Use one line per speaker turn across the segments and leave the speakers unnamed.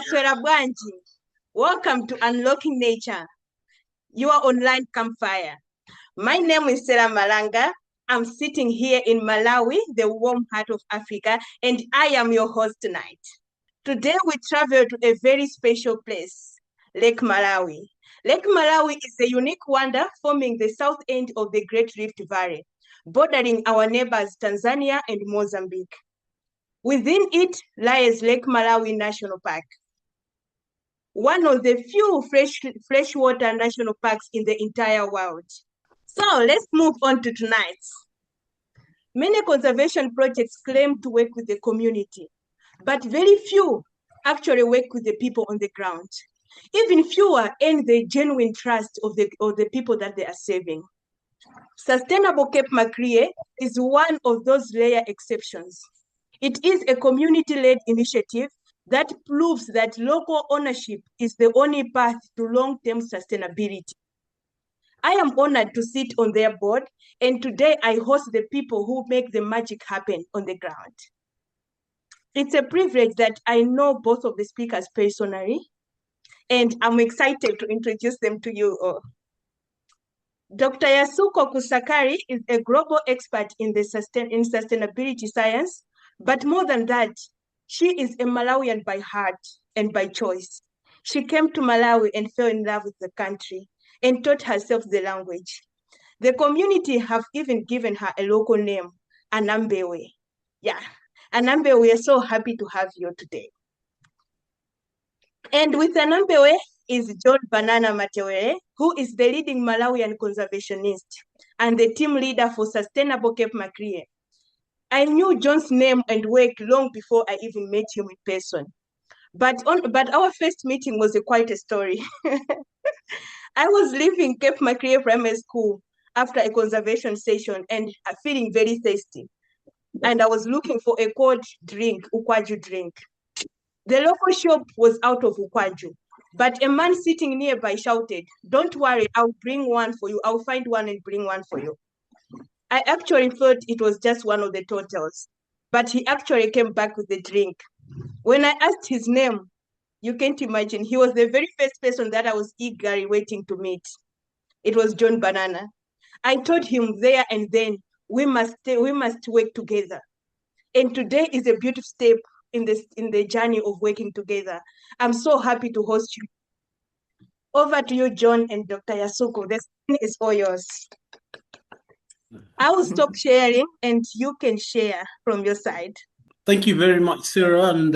Mwaswera Bwanji. Welcome to Unlocking Nature, your online campfire. My name is Sarah Malanga. I'm sitting here in Malawi, the warm heart of Africa, and I am your host tonight. Today we travel to a very special place, Lake Malawi. Lake Malawi is a unique wonder forming the south end of the Great Rift Valley, bordering our neighbors Tanzania and Mozambique. Within it lies Lake Malawi National Park, one of the few freshwater national parks in the entire world. So let's move on to tonight. Many conservation projects claim to work with the community, but very few actually work with the people on the ground. Even fewer earn the genuine trust of the people that they are saving. Sustainable Cape Maclear is one of those rare exceptions. It is a community-led initiative that proves that local ownership is the only path to long-term sustainability. I am honored to sit on their board, and today I host the people who make the magic happen on the ground. It's a privilege that I know both of the speakers personally, and I'm excited to introduce them to you all. Dr. Yasuko Kusakari is a global expert in sustainability science, but more than that, she is a Malawian by heart and by choice. She came to Malawi and fell in love with the country and taught herself the language. The community have even given her a local name, Anambewe. Yeah, Anambewe, we are so happy to have you today. And with Anambewe is John Banana Matewere, who is the leading Malawian conservationist and the team leader for Sustainable Cape Maclear. I knew John's name and work long before I even met him in person. But our first meeting was quite a story. I was leaving Cape Maclear Primary School after a conservation session and feeling very thirsty. And I was looking for a cold drink, ukwaju drink. The local shop was out of ukwaju, but a man sitting nearby shouted, "Don't worry, I'll bring one for you. I'll find one and bring one for you." I actually thought it was just one of the totals, but he actually came back with the drink. When I asked his name, you can't imagine, he was the very first person that I was eagerly waiting to meet. It was John Banana. I told him there and then, we must work together. And today is a beautiful step in the journey of working together. I'm so happy to host you. Over to you, John and Dr. Yasuko. The screen is all yours. I will stop sharing and you can share from your side.
Thank you very much, Sarah, and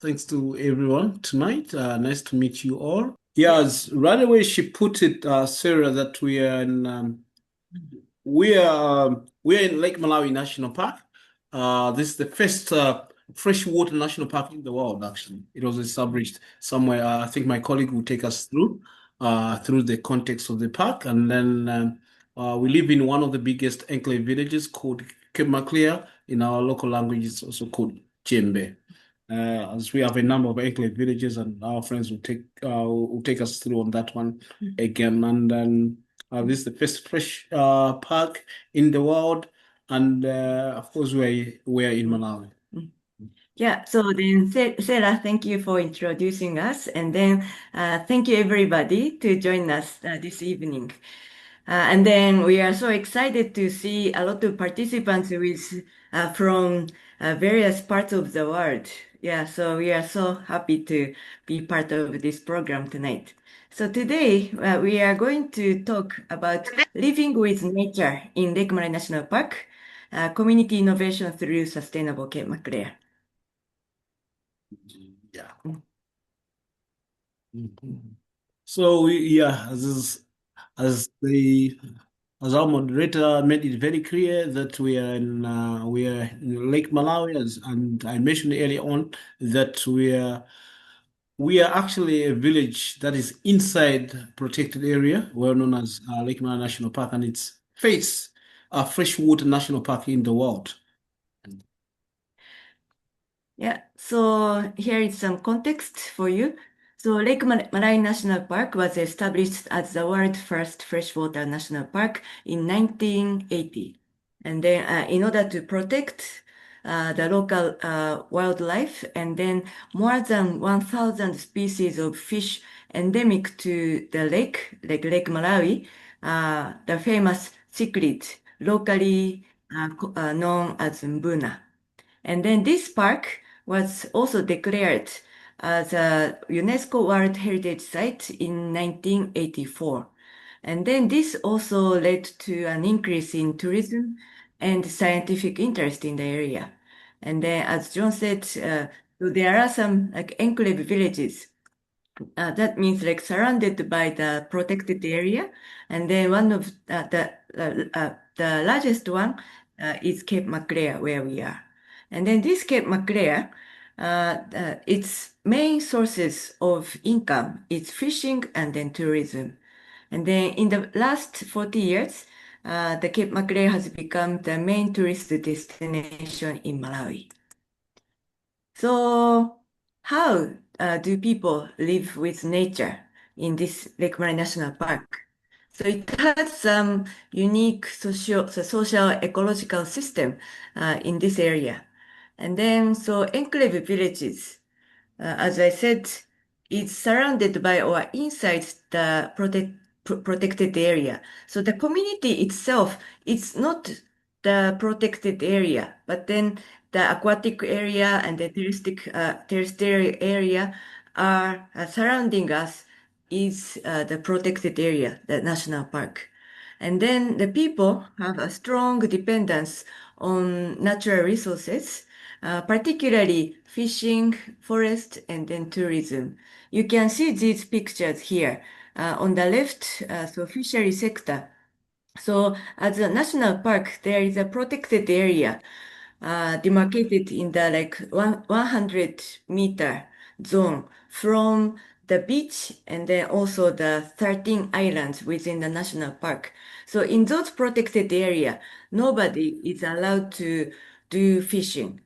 thanks to everyone tonight. Nice to meet you all. Yes, right away she put it, Sarah, that we are in Lake Malawi National Park. This is the first freshwater national park in the world. Actually, it was established somewhere. I think my colleague will take us through the context of the park, and then we live in one of the biggest enclave villages called Cape Maclear. In our local language, it's also called Jembe. As we have a number of enclave villages, and our friends will take us through on that one again. And then this is the first fresh park in the world, and of course we are in Malawi.
Yeah, so then Sarah, thank you for introducing us, and then thank you everybody to join us this evening. And then we are so excited to see a lot of participants from various parts of the world. Yeah, so we are so happy to be part of this program tonight. So today we are going to talk about living with nature in Lake Malawi National Park, community innovation through Sustainable Cape Maclear.
Yeah. So as our moderator made it very clear that we are in Lake Malawi, and I mentioned earlier on that we are actually a village that is inside a protected area, well known as Lake Malawi National Park, and it's a freshwater national park in the world.
Yeah, so here is some context for you. So Lake Malawi National Park was established as the world's first freshwater national park in 1980. And then in order to protect the local wildlife, and then more than 1,000 species of fish endemic to the lake, like Lake Malawi, the famous cichlid, locally known as mbuna. And then this park was also declared as a UNESCO World Heritage Site in 1984. And then this also led to an increase in tourism and scientific interest in the area. And then, as John said, there are some like enclave villages. That means like surrounded by the protected area. And then one of the largest one is Cape Maclear, where we are. And then this Cape Maclear, its main sources of income is fishing and then tourism. And then in the last 40 years, the Cape Maclear has become the main tourist destination in Malawi. So how do people live with nature in this Lake Malawi National Park? So it has some unique social ecological system in this area. And then, so enclave villages, as I said, is surrounded by or inside the protected area. So the community itself is not the protected area, but then the aquatic area and the terrestrial area are surrounding us is the protected area, the national park. And then the people have a strong dependence on natural resources, particularly fishing, forest, and then tourism. You can see these pictures here. On the left, so fishery sector. So as a national park, there is a protected area demarcated in the like 100-meter zone from the beach and then also the 13 islands within the national park. So in those protected area, nobody is allowed to do fishing.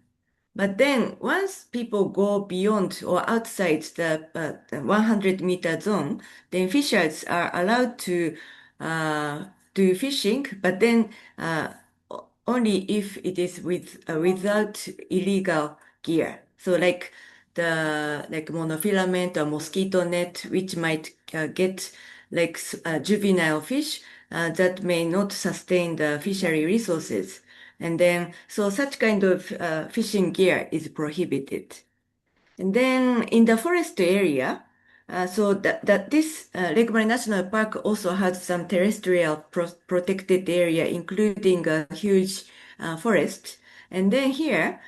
But then once people go beyond or outside the 100-meter zone, then fishers are allowed to do fishing, but then only if it is without illegal gear. So like the monofilament or mosquito net, which might get like juvenile fish that may not sustain the fishery resources. And then, so such kind of fishing gear is prohibited. And then in the forest area, so this Lake Malawi National Park also has some terrestrial protected area, including a huge forest. And then here,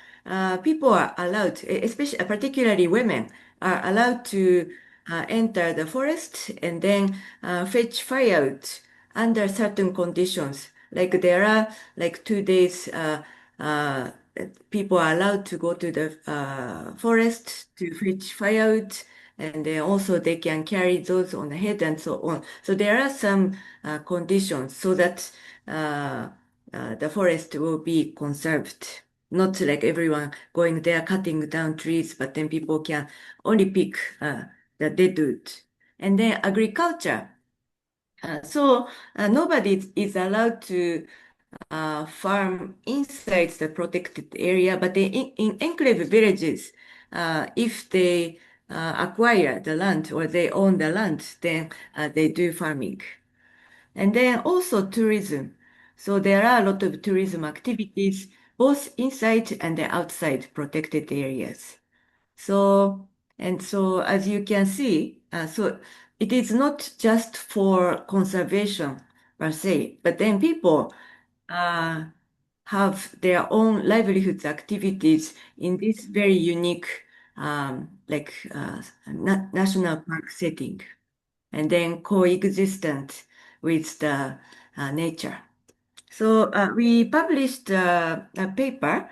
people are allowed, especially particularly women, are allowed to enter the forest and then fetch firewood under certain conditions. Like there are like 2 days people are allowed to go to the forest to fetch firewood, and then also they can carry those on the head and so on. So there are some conditions so that the forest will be conserved. Not like everyone going there cutting down trees, but then people can only pick the dead wood. And then agriculture. So nobody is allowed to farm inside the protected area, but in enclave villages, if they acquire the land or they own the land, then they do farming. And then also tourism. So there are a lot of tourism activities, both inside and outside protected areas. So, and so as you can see, so it is not just for conservation per se, but then people uh, have their own livelihoods activities in this very unique, national park setting, and then coexistent with the nature. So we published a paper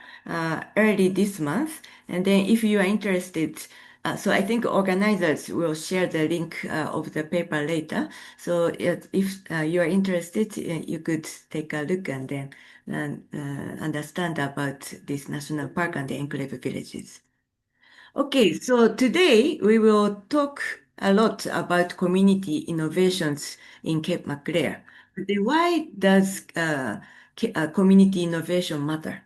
early this month, and then if you are interested, so I think organizers will share the link of the paper later. So if you are interested, you could take a look and then understand about this national park and the enclave villages. Okay, so today we will talk a lot about community innovations in Cape Maclear. Then why does community innovation matter?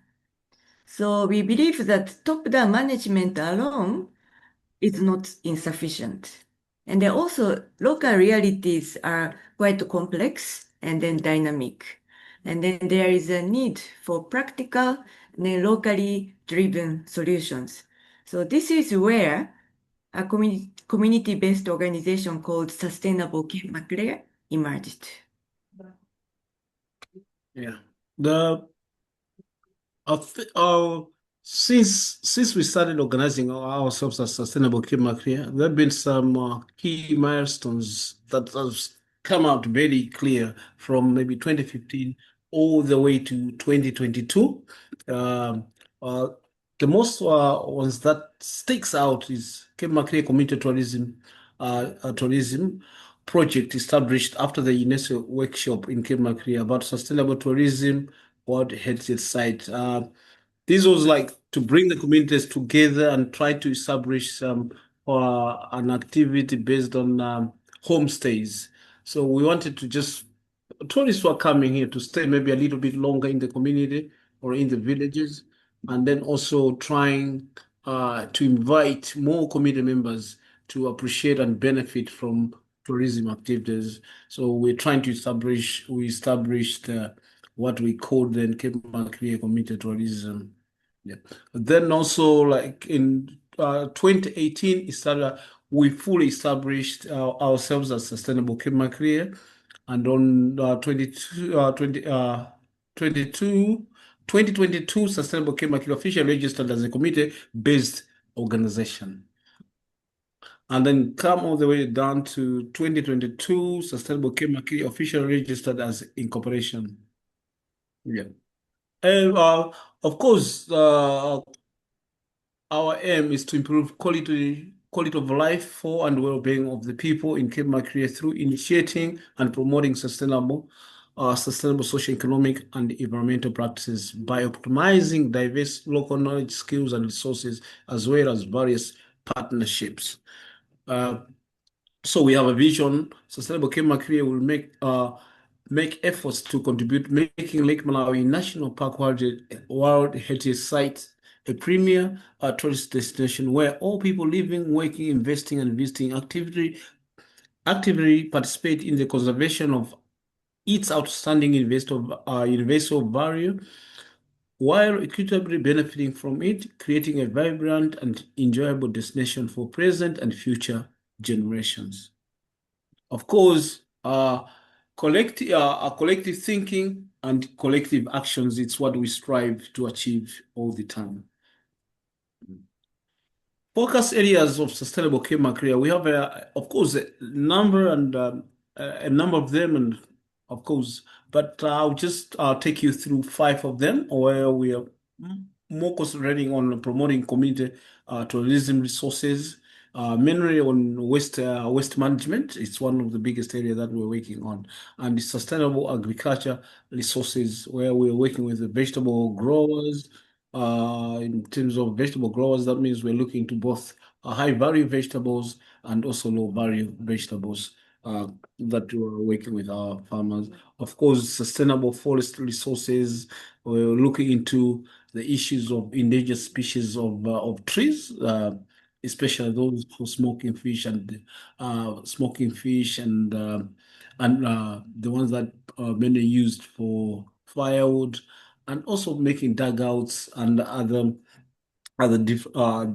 So we believe that top-down management alone is not insufficient. And then also local realities are quite complex and then dynamic. And then there is a need for practical and then locally driven solutions. So this is where a community-based organization called Sustainable Cape Maclear emerged.
Yeah. The since we started organizing ourselves as Sustainable Cape Maclear, there have been some key milestones that have come out very clear from maybe 2015 all the way to 2022. Um, uh, the most ones that sticks out is Cape Maclear Community Tourism project established after the UNESCO workshop in Cape Maclear about sustainable tourism World Heritage Site. This was like to bring the communities together and try to establish an activity based on homestays. So we wanted to just tourists were coming here to stay maybe a little bit longer in the community or in the villages, and then also trying to invite more community members to appreciate and benefit from tourism activities. So we're trying to we established what we call then Cape Maclear Community Tourism. Yeah. Then also like in 2018, we fully established ourselves as Sustainable Cape Maclear, and on 2022, Sustainable Cape Maclear officially registered as a community-based organization. And then come all the way down to 2022, Sustainable Cape Maclear officially registered as incorporation. Yeah. And of course, our aim is to improve quality of life for and well-being of the people in Cape Maclear through initiating and promoting sustainable socio-economic and environmental practices by optimizing diverse local knowledge, skills, and resources, as well as various partnerships. So we have a vision. Sustainable Cape Maclear will make efforts to contribute, making Lake Malawi National Park World Heritage Site a premier tourist destination where all people living, working, investing, and visiting actively participate in the conservation of its outstanding universal value, while equitably benefiting from it, creating a vibrant and enjoyable destination for present and future generations. Of course, collective thinking and collective actions, it's what we strive to achieve all the time. Focus areas of Sustainable Cape Maclear. We have, of course, a number of them, and of course, but I'll just take you through 5 of them, where we are more concentrating on promoting community tourism resources, mainly on waste management. It's one of the biggest areas that we're working on, and sustainable agriculture resources, where we're working with the vegetable growers. In terms of vegetable growers, that means we're looking to both high value vegetables and also low value vegetables that we're working with our farmers. Of course, sustainable forest resources. We're looking into the issues of endangered species of trees, especially those for smoking fish and the ones that are mainly used for firewood, and also making dugouts and other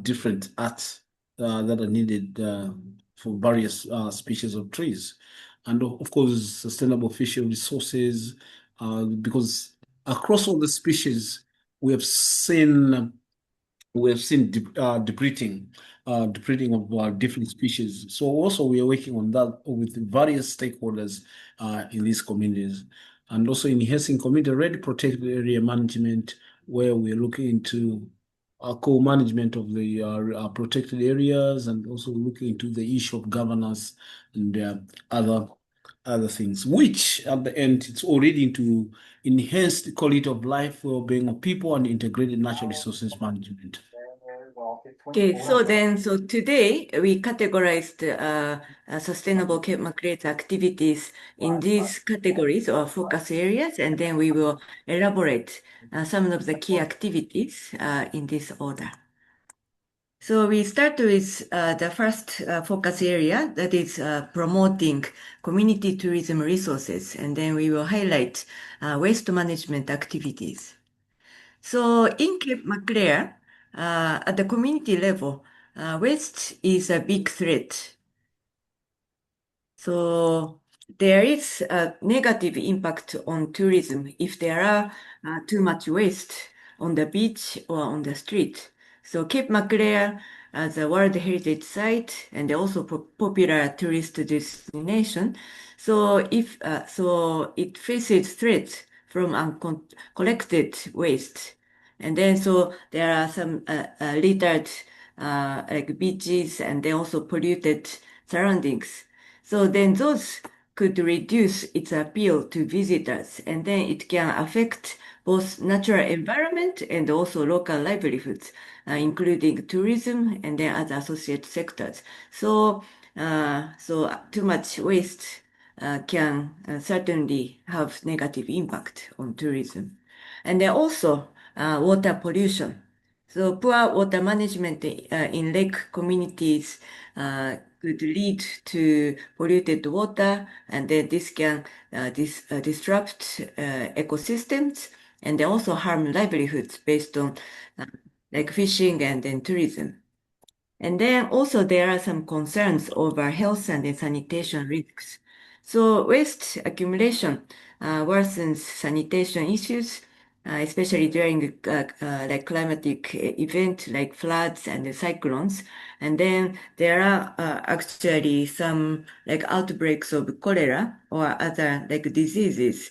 different arts that are needed for various species of trees. And of course, sustainable fishing resources, because across all the species, we have seen depleting of different species. So also we are working on that with various stakeholders in these communities, and also enhancing community-ready protected area management, where we're looking into co-management of the protected areas, and also looking into the issue of governance and other things, which at the end it's already into enhanced quality of life, well-being of people, and integrated natural resources management.
Okay, so today we categorized Sustainable Cape Maclear activities in these categories or focus areas, and then we will elaborate some of the key activities in this order. So we start with the first focus area, that is promoting community tourism resources, and then we will highlight waste management activities. So in Cape Maclear, at the community level, waste is a big threat. So there is a negative impact on tourism if there are too much waste on the beach or on the street. So Cape Maclear as a World Heritage Site and also popular tourist destination. So if so it faces threats from uncollected waste. And then so there are some littered like beaches and then also polluted surroundings. So then those could reduce its appeal to visitors, and then it can affect both natural environment and also local livelihoods, including tourism and then other associated sectors. So too much waste can certainly have negative impact on tourism. And then also water pollution. So poor water management in lake communities could lead to polluted water, and then this can disrupt ecosystems and they also harm livelihoods based on like fishing and then tourism. And then also there are some concerns over health and sanitation risks. So waste accumulation worsens sanitation issues, especially during like climatic event like floods and cyclones. And then there are actually some like outbreaks of cholera or other like diseases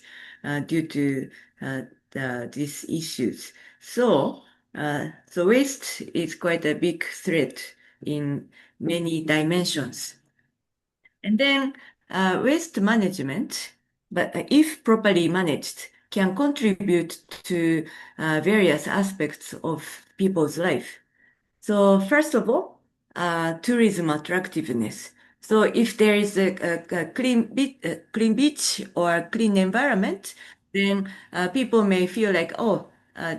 due to these issues. So waste is quite a big threat in many dimensions. And then waste management, but if properly managed, can contribute to various aspects of people's life. So first of all, tourism attractiveness. So if there is a clean beach or a clean environment, then people may feel like, oh,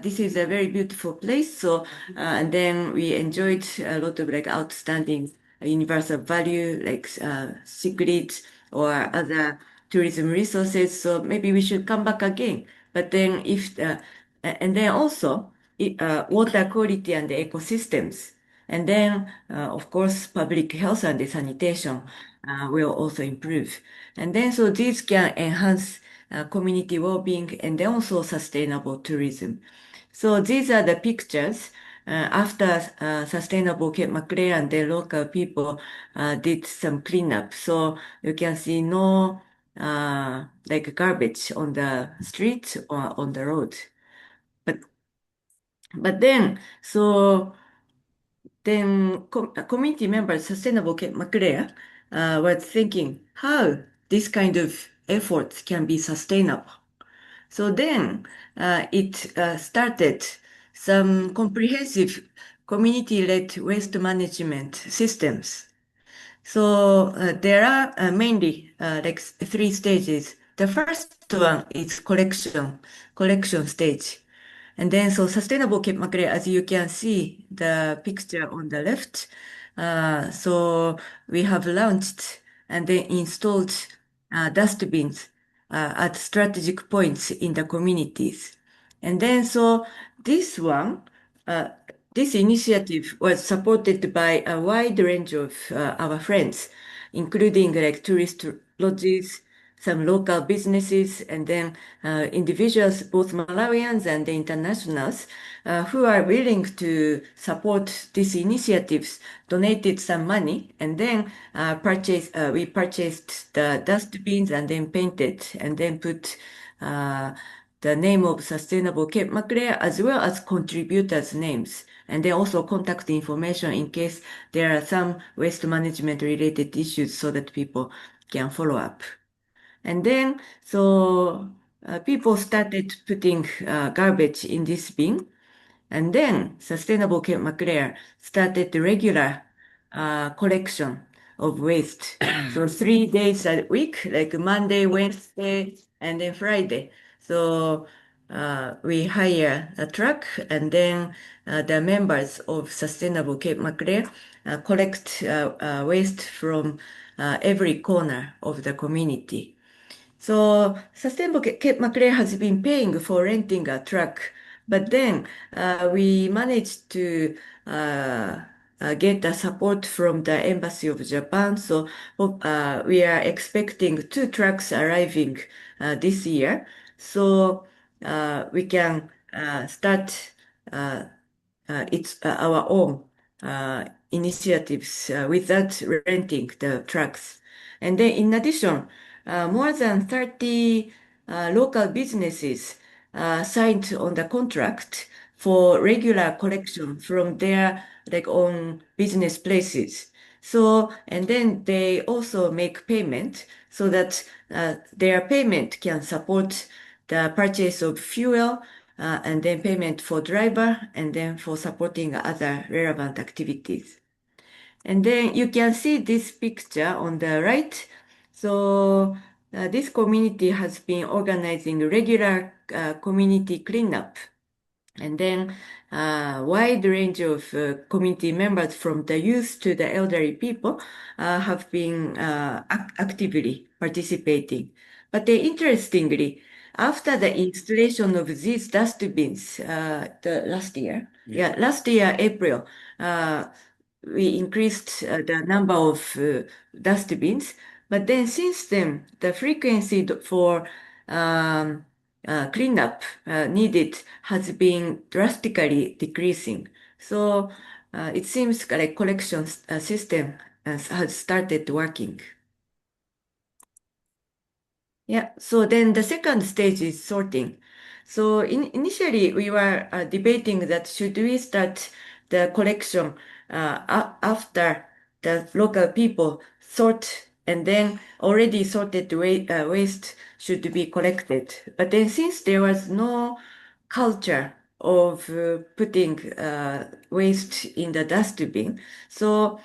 this is a very beautiful place. So and then we enjoyed a lot of like outstanding universal value, like cichlids or other tourism resources. So maybe we should come back again. But then and then also water quality and the ecosystems. And then, of course, public health and sanitation will also improve. And then, so these can enhance community well-being and then also sustainable tourism. So these are the pictures after Sustainable Cape Maclear and the local people did some cleanup. So you can see no like garbage on the street or on the road. But then, community members, Sustainable Cape Maclear, was thinking how this kind of efforts can be sustainable. So then it started some comprehensive community-led waste management systems. So there are mainly like three stages. The first one is collection stage. And then so Sustainable Cape Maclear, as you can see the picture on the left. So we have launched and then installed dustbins at strategic points in the communities. And then so this one, this initiative was supported by a wide range of our friends, including like tourist lodges, some local businesses, and then individuals, both Malawians and internationals, who are willing to support these initiatives, donated some money, and then we purchased the dustbins and then painted and then put the name of Sustainable Cape Maclear as well as contributors' names, and then also contact information in case there are some waste management related issues so that people can follow up. And then, so people started putting garbage in this bin. And then Sustainable Cape Maclear started the regular collection of waste. So 3 days a week, like Monday, Wednesday, and then Friday. So we hire a truck, and then the members of Sustainable Cape Maclear collect waste from every corner of the community. So Sustainable Cape Maclear has been paying for renting a truck, but then we managed to get the support from the Embassy of Japan. So we are expecting 2 trucks arriving this year. So we can start our own initiatives without renting the trucks. And then in addition, more than 30 local businesses signed on the contract for regular collection from their own business places. So, and then they also make payment so that their payment can support the purchase of fuel, and then payment for driver, and then for supporting other relevant activities. And then you can see this picture on the right. So this community has been organizing regular community cleanup. And then wide range of community members from the youth to the elderly people have been actively participating. But interestingly, after the installation of these dustbins last year, last year, April, we increased the number of dustbins. But then since then, the frequency for cleanup needed has been drastically decreasing. So it seems like collection system has started working. Yeah, so then the second stage is sorting. So initially we were debating that should we start the collection after the local people sort, and then already sorted waste should be collected. But then since there was no culture of putting waste in the dustbin, so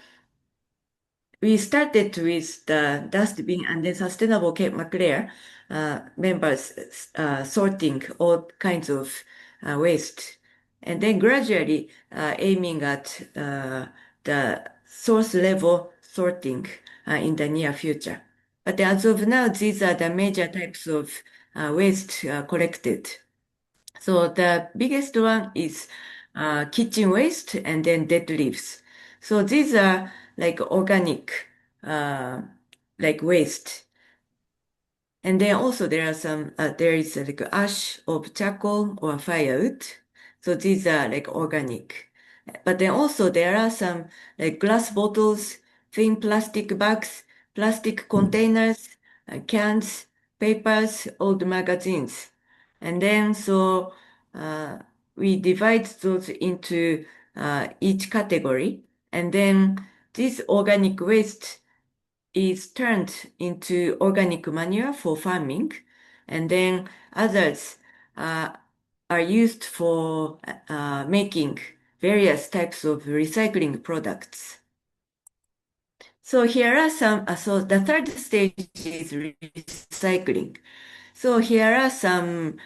we started with the dustbin, and then Sustainable Cape Maclear members sorting all kinds of waste, and then gradually aiming at the source level sorting in the near future. But as of now, these are the major types of waste collected. So the biggest one is kitchen waste, and then dead leaves. So these are like organic, like waste. And then also there are some, there is like ash of charcoal or firewood. So these are like organic. But then also there are some like glass bottles, thin plastic bags, plastic containers, cans, papers, old magazines. And then so we divide those into each category. And then this organic waste is turned into organic manure for farming. And then others are used for making various types of recycling products. So here are some, so the third stage is recycling. So here are some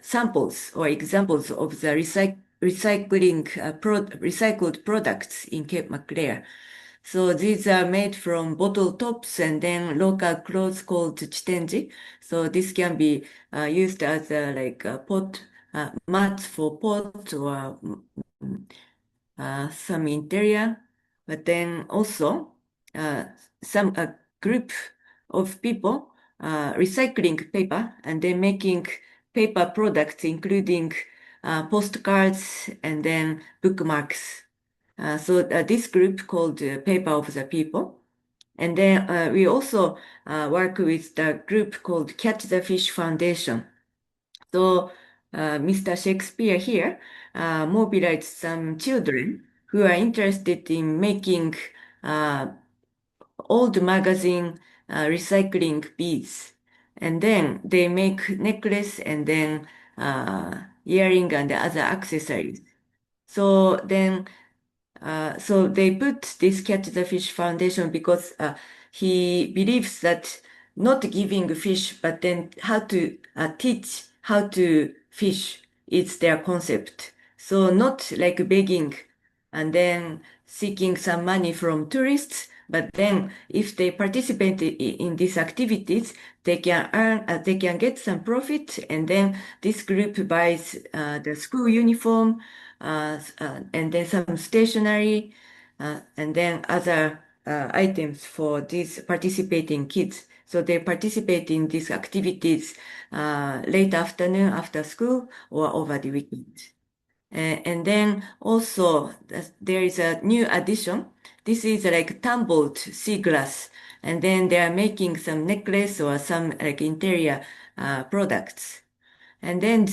samples or examples of the recycled products in Cape Maclear. So these are made from bottle tops and then local clothes called chitenji. So this can be used as like pot mats for pot or some interior. But then also some group of people recycling paper and then making paper products, including postcards and then bookmarks. So this group called Paper of the People. And then we also work with the group called Catch the Fish Foundation. So Mr. Shakespeare here mobilized some children who are interested in making old magazine recycling beads. And then they make necklace and then earring and other accessories. So then, so they put this Catch the Fish Foundation because he believes that not giving fish, but then how to teach how to fish is their concept. So not like begging and then seeking some money from tourists, but then if they participate in these activities, they can earn, they can get some profit, and then this group buys the school uniform, and then some stationery, and then other items for these participating kids. So they participate in these activities late afternoon after school or over the weekend. And then also there is a new addition. This is like tumbled seagrass. And then they are making some necklace or some like interior products. And then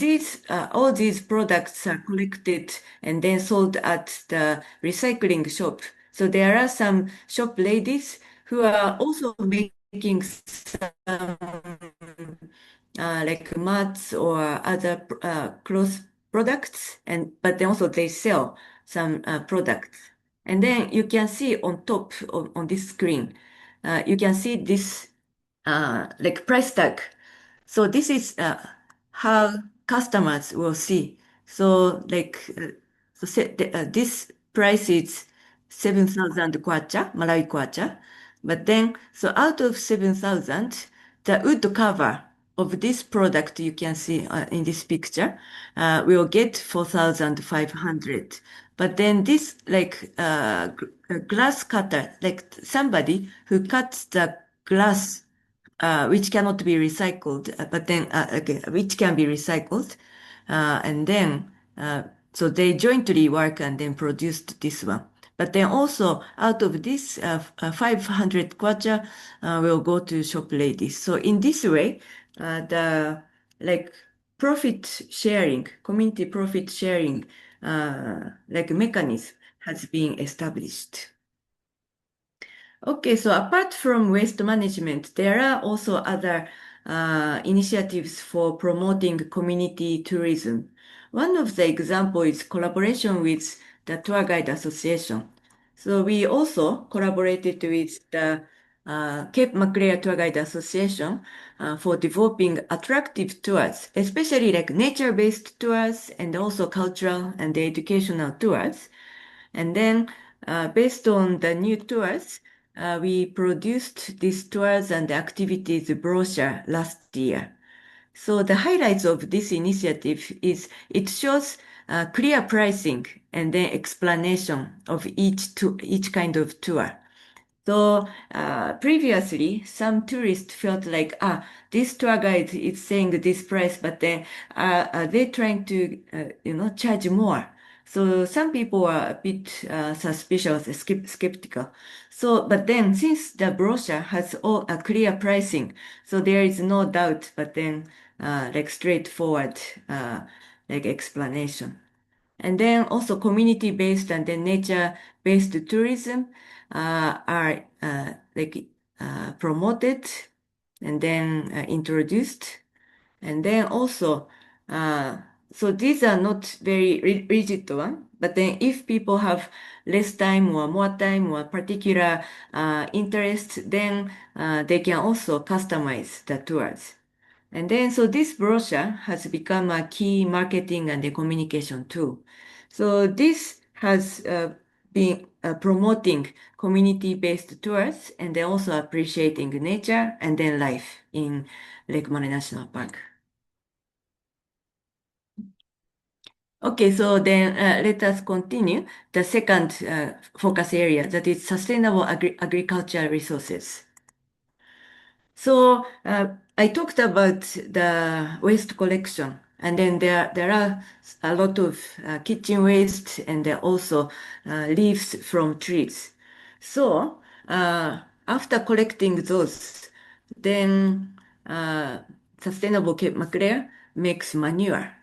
all these products are collected and then sold at the recycling shop. So there are some shop ladies who are also making some like mats or other cloth products, but then also they sell some products. And then you can see on top on this screen, you can see this like price tag. So this is how customers will see. So like this price is 7,000 kwacha, Malawi kwacha. But then, so out of 7,000, the wood cover of this product you can see in this picture will get 4,500. But then this like glass cutter, like somebody who cuts the glass which cannot be recycled, but then okay, which can be recycled, and then so they jointly work and then produced this one. But then also out of this 500 kwacha will go to shop ladies. So in this way, the like profit sharing, community profit sharing, like mechanism has been established. Okay, so apart from waste management, there are also other initiatives for promoting community tourism. One of the example is collaboration with the Tour Guide Association. So we also collaborated with the Cape Maclear Tour Guide Association for developing attractive tours, especially like nature-based tours and also cultural and educational tours. And then based on the new tours, we produced these tours and activities brochure last year. So the highlights of this initiative is it shows clear pricing and then explanation of each kind of tour. So previously, some tourists felt like, this tour guide is saying this price, but then are they trying to, charge more? So some people are a bit suspicious, skeptical. So, but then since the brochure has all a clear pricing, so there is no doubt, but then like straightforward like explanation. And then also community-based and then nature-based tourism are like promoted and then introduced. And then also, so these are not very rigid one, but then if people have less time or more time or particular interest, then they can also customize the tours. And then, so this brochure has become a key marketing and the communication tool. So this has been promoting community-based tours and then also appreciating nature and then life in Lake Malawi National Park. Okay, so then let us continue the second focus area, that is sustainable agricultural resources. So I talked about the waste collection, and then there are a lot of kitchen waste and there are also leaves from trees. So after collecting those, then Sustainable Cape Maclear makes manure.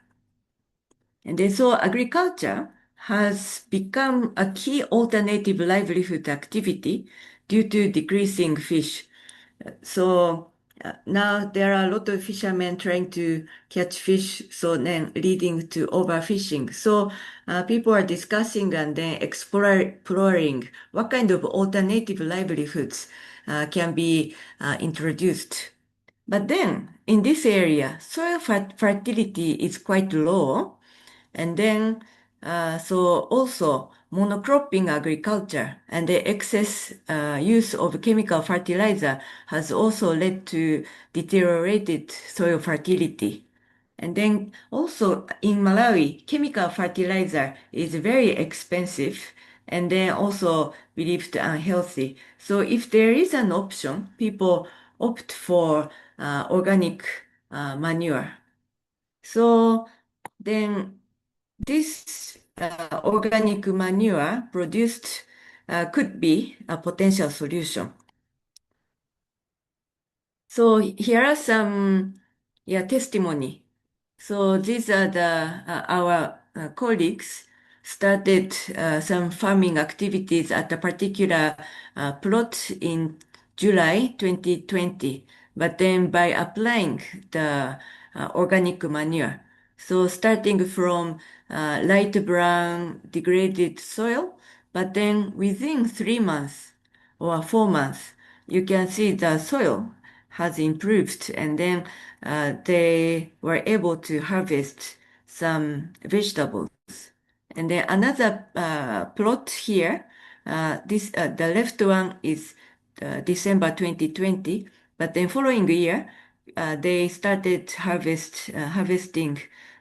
And then so agriculture has become a key alternative livelihood activity due to decreasing fish. So now there are a lot of fishermen trying to catch fish, so then leading to overfishing. So people are discussing and then exploring what kind of alternative livelihoods can be introduced. But then in this area, soil fertility is quite low. And then, so also monocropping agriculture and the excess use of chemical fertilizer has also led to deteriorated soil fertility. And then also in Malawi, chemical fertilizer is very expensive and then also believed unhealthy. So if there is an option, people opt for organic manure. So then this organic manure produced could be a potential solution. So here are some testimony. So these are our colleagues started some farming activities at a particular plot in July 2020, but then by applying the organic manure. So starting from light brown degraded soil, but then within 3 months or 4 months, you can see the soil has improved, and then they were able to harvest some vegetables. And then another plot here, the left one is December 2020, but then following year, they started harvesting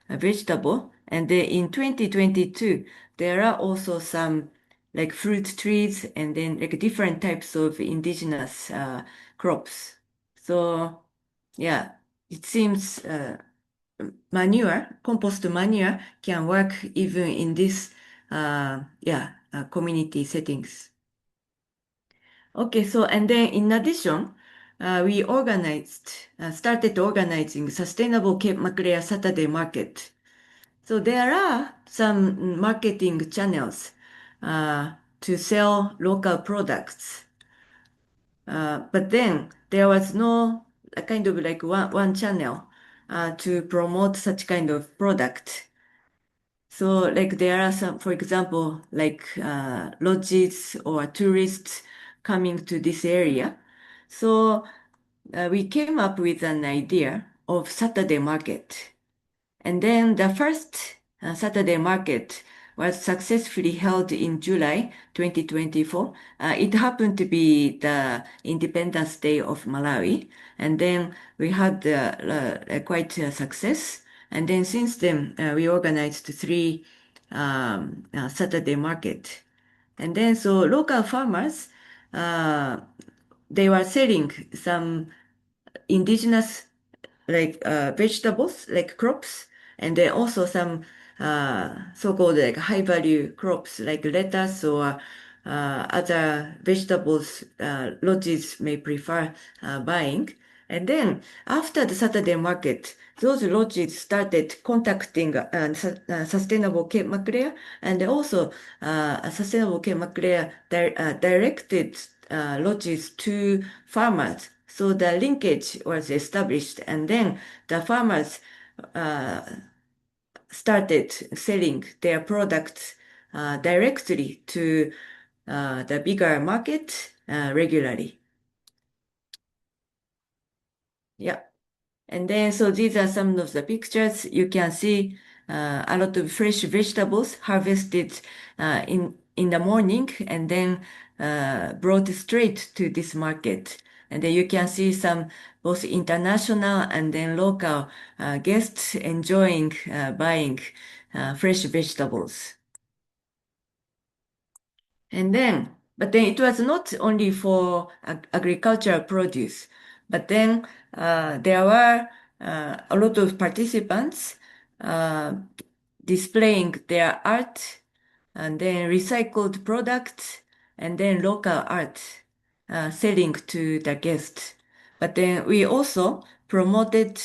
vegetable. And then in 2022, there are also some like fruit trees and then like different types of indigenous crops. So yeah, it seems compost manure can work even in this community settings. Okay, so and then in addition, we started organizing Sustainable Cape Maclear Saturday Market. So there are some marketing channels to sell local products. But then there was no kind of like one channel to promote such kind of product. So like there are some, for example, like lodges or tourists coming to this area. So we came up with an idea of Saturday market. And then the first Saturday market was successfully held in July 2024. It happened to be the Independence Day of Malawi. And then we had quite a success. And then since then, we organized three Saturday market. And then so local farmers, they were selling some indigenous like vegetables, like crops, and then also some so-called like high value crops like lettuce or other vegetables lodges may prefer buying. And then after the Saturday market, those lodges started contacting Sustainable Cape Maclear, and also Sustainable Cape Maclear directed lodges to farmers. So the linkage was established, and then the farmers started selling their products directly to the bigger market regularly. Yeah. And then, so these are some of the pictures. You can see a lot of fresh vegetables harvested in the morning and then brought straight to this market. And then you can see some both international and then local guests enjoying buying fresh vegetables. But then it was not only for agricultural produce, but then there were a lot of participants displaying their art and then recycled products and then local art selling to the guests. But then we also promoted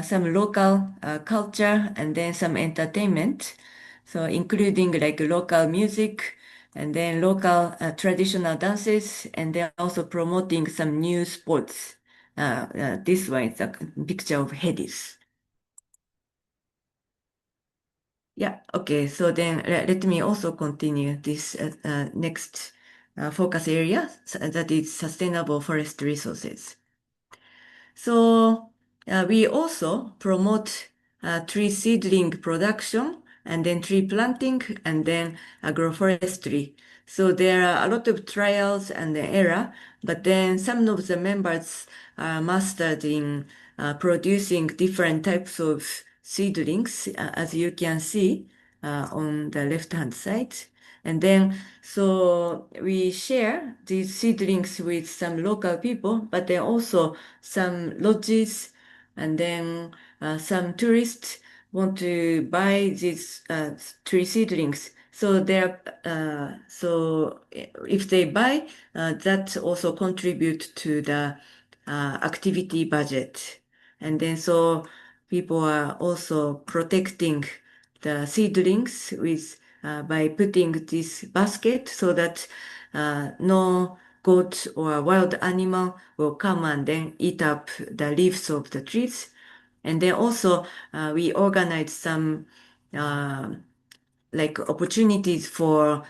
some local culture and then some entertainment. So including like local music and then local traditional dances, and then also promoting some new sports This one is a picture of Hedis. Yeah, okay. So then let me also continue this next focus area, that is sustainable forest resources. So we also promote tree seedling production and then tree planting and then agroforestry. So there are a lot of trials and error, but then some of the members are mastered in producing different types of seedlings, as you can see on the left-hand side. And then, so we share these seedlings with some local people, but then also some lodges, and then some tourists want to buy these tree seedlings. So if they buy, that also contribute to the activity budget. And then so people are also protecting the seedlings with by putting this basket so that no goat or wild animal will come and then eat up the leaves of the trees. And then also we organize some like opportunities for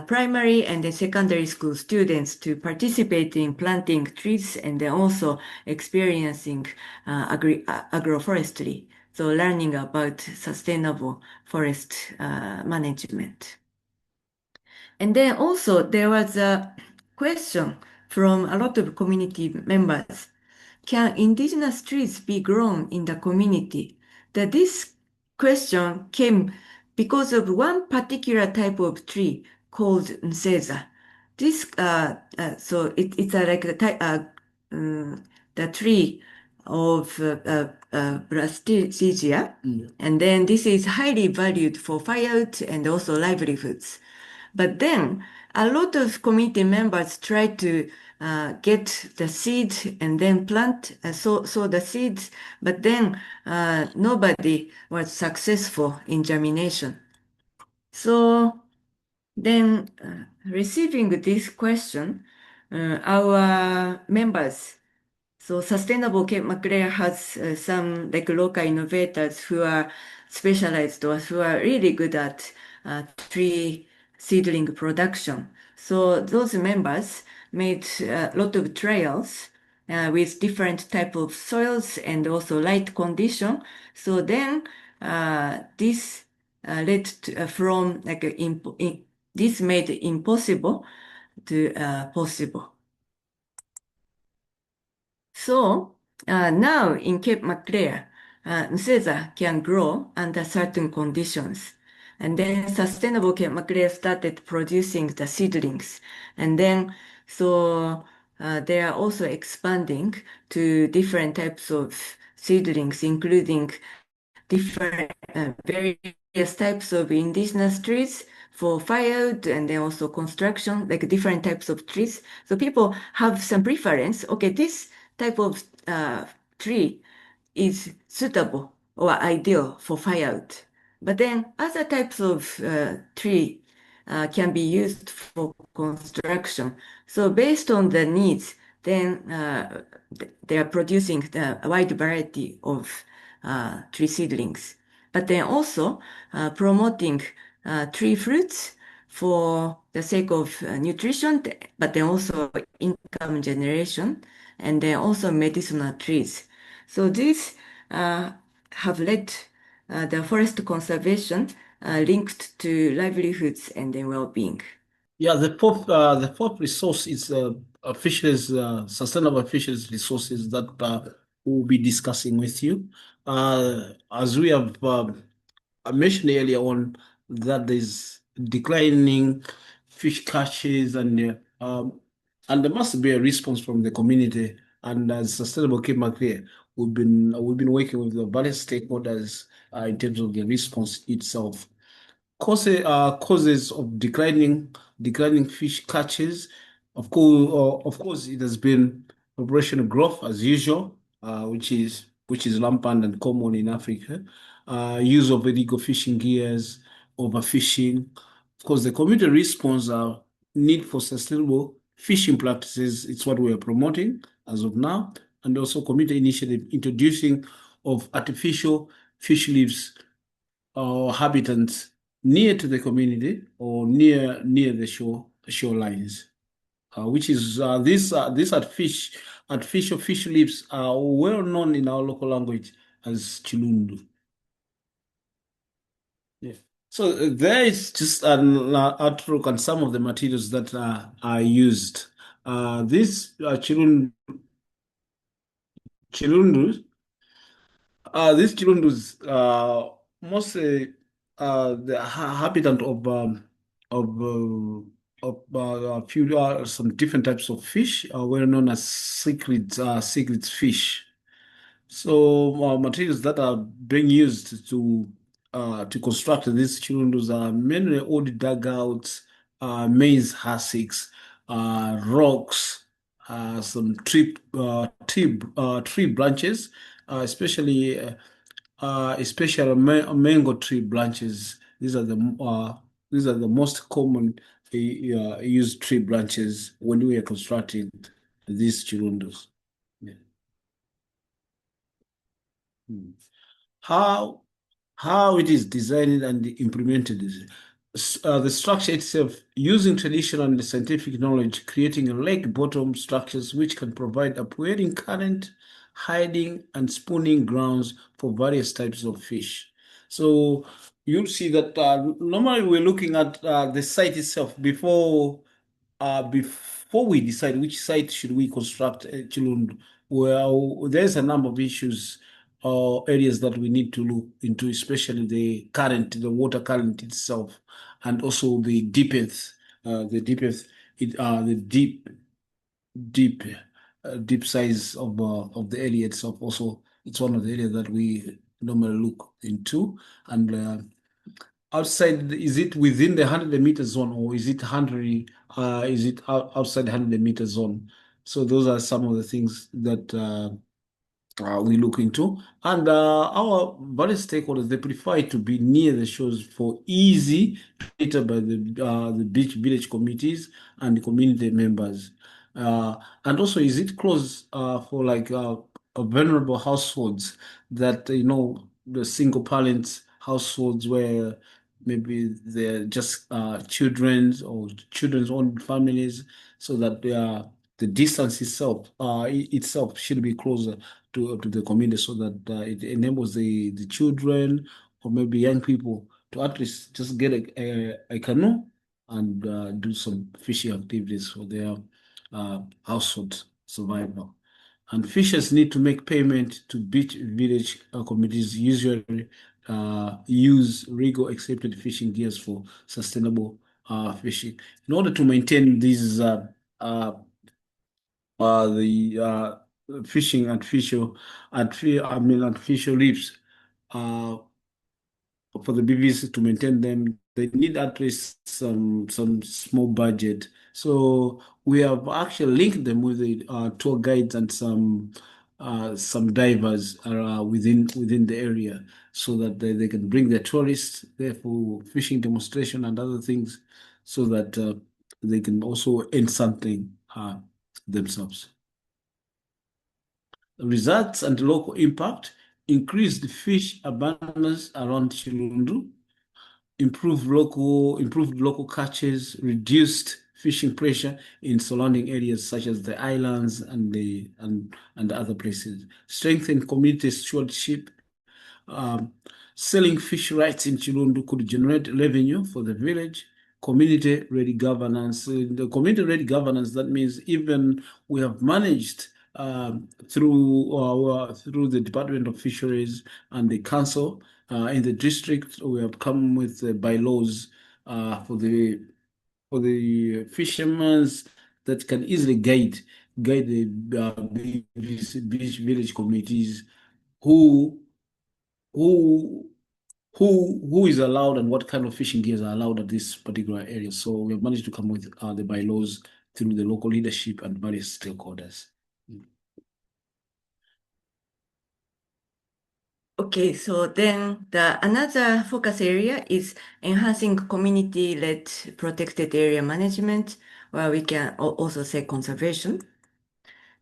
primary and then secondary school students to participate in planting trees and then also experiencing agroforestry. So learning about sustainable forest management. And then also there was a question from a lot of community members. Can indigenous trees be grown in the community? This question came because of one particular type of tree called Nseza. This, it's like the tree of Brassicaceae, and then this is highly valued for firewood and also livelihoods. But then a lot of community members try to get the seed and then plant, sow the seeds, but then nobody was successful in germination. So then receiving this question, our members, so Sustainable Cape Maclear has some like local innovators who are specialized or who are really good at tree seedling production. So those members made a lot of trials with different type of soils and also light condition. So then this led to, from like this made impossible to possible. So now in Cape Maclear, Nseza can grow under certain conditions. And then Sustainable Cape Maclear started producing the seedlings. And then so they are also expanding to different types of seedlings, including different various types of indigenous trees for firewood and then also construction, like different types of trees. So people have some preference. Okay, this type of tree is suitable or ideal for firewood. But then other types of tree can be used for construction. So based on the needs, then they are producing a wide variety of tree seedlings. But then also promoting tree fruits for the sake of nutrition, but then also income generation, and then also medicinal trees. So these have led the forest conservation linked to livelihoods and then well-being.
Yeah, the fourth resource is fisheries, sustainable fisheries resources that we'll be discussing with you. As we have I mentioned earlier on that there's declining fish catches and there must be a response from the community. And as Sustainable Cape Maclear, we've been working with the various stakeholders in terms of the response itself. Causes of declining fish catches. Of course, it has been population growth as usual, which is rampant and common in Africa. Use of illegal fishing gears, overfishing. Of course, the community response need for sustainable fishing practices. It's what we are promoting as of now, and also community initiative introducing of artificial fish lives or habitats near to the community or near the shorelines, which is these artificial fish lives are well known in our local language as chilundu. Yeah. So there is just an outlook on some of the materials that are used. These chilundus, these chilundus mostly the habitat of a few some different types of fish, well known as cichlid fish. So materials that are being used to construct these chilundus are mainly old dugouts, maize hussicks, rocks, some tree branches, especially mango tree branches. These are the most common used tree branches when we are constructing these chilundus. Yeah. Hmm. How it is designed and implemented is the structure itself using traditional and scientific knowledge, creating lake bottom structures which can provide upwelling current, hiding and spawning grounds for various types of fish. So you'll see that normally we're looking at the site itself before we decide which site should we construct Chilund. Well, there's a number of issues or areas that we need to look into, especially the current, the water current itself, and also the deepest, the deep, deep size of the area itself. Also, it's one of the areas that we normally look into. And outside, is it within the 100-meter zone or is it outside the 100-meter zone? So those are some of the things that we look into. And our various stakeholders, they prefer to be near the shores for easy data by the beach village committees and the community members. And also, is it close for like vulnerable households that, the single parents households where maybe they're just children's or children's own families, so that the distance itself should be closer to the community, so that it enables the children or maybe young people to at least just get a canoe and do some fishing activities for their household survival. And fishers need to make payment to beach village communities, usually use legal accepted fishing gears for sustainable fishing. In order to maintain these the fishing artificial reefs, for the BVs to maintain them, they need at least some small budget. So we have actually linked them with the tour guides and some divers within the area, so that they can bring their tourists there for fishing demonstration and other things, so that they can also earn something themselves. Results and local impact: increased fish abundance around Chilundu, improved local catches, reduced fishing pressure in surrounding areas such as the islands and other places, strengthen community stewardship. Um, Selling fish rights in Chilundu could generate revenue for the village. Community-ready governance. The community-ready governance, that means even we have managed through the Department of Fisheries and the council in the district, we have come with bylaws for the fishermen that can easily guide the beach village communities who who who is allowed and what kind of fishing gears are allowed at this particular area. So we have managed to come with the bylaws through the local leadership and various stakeholders.
Okay, so then another focus area is enhancing community-led protected area management, where we can also say conservation.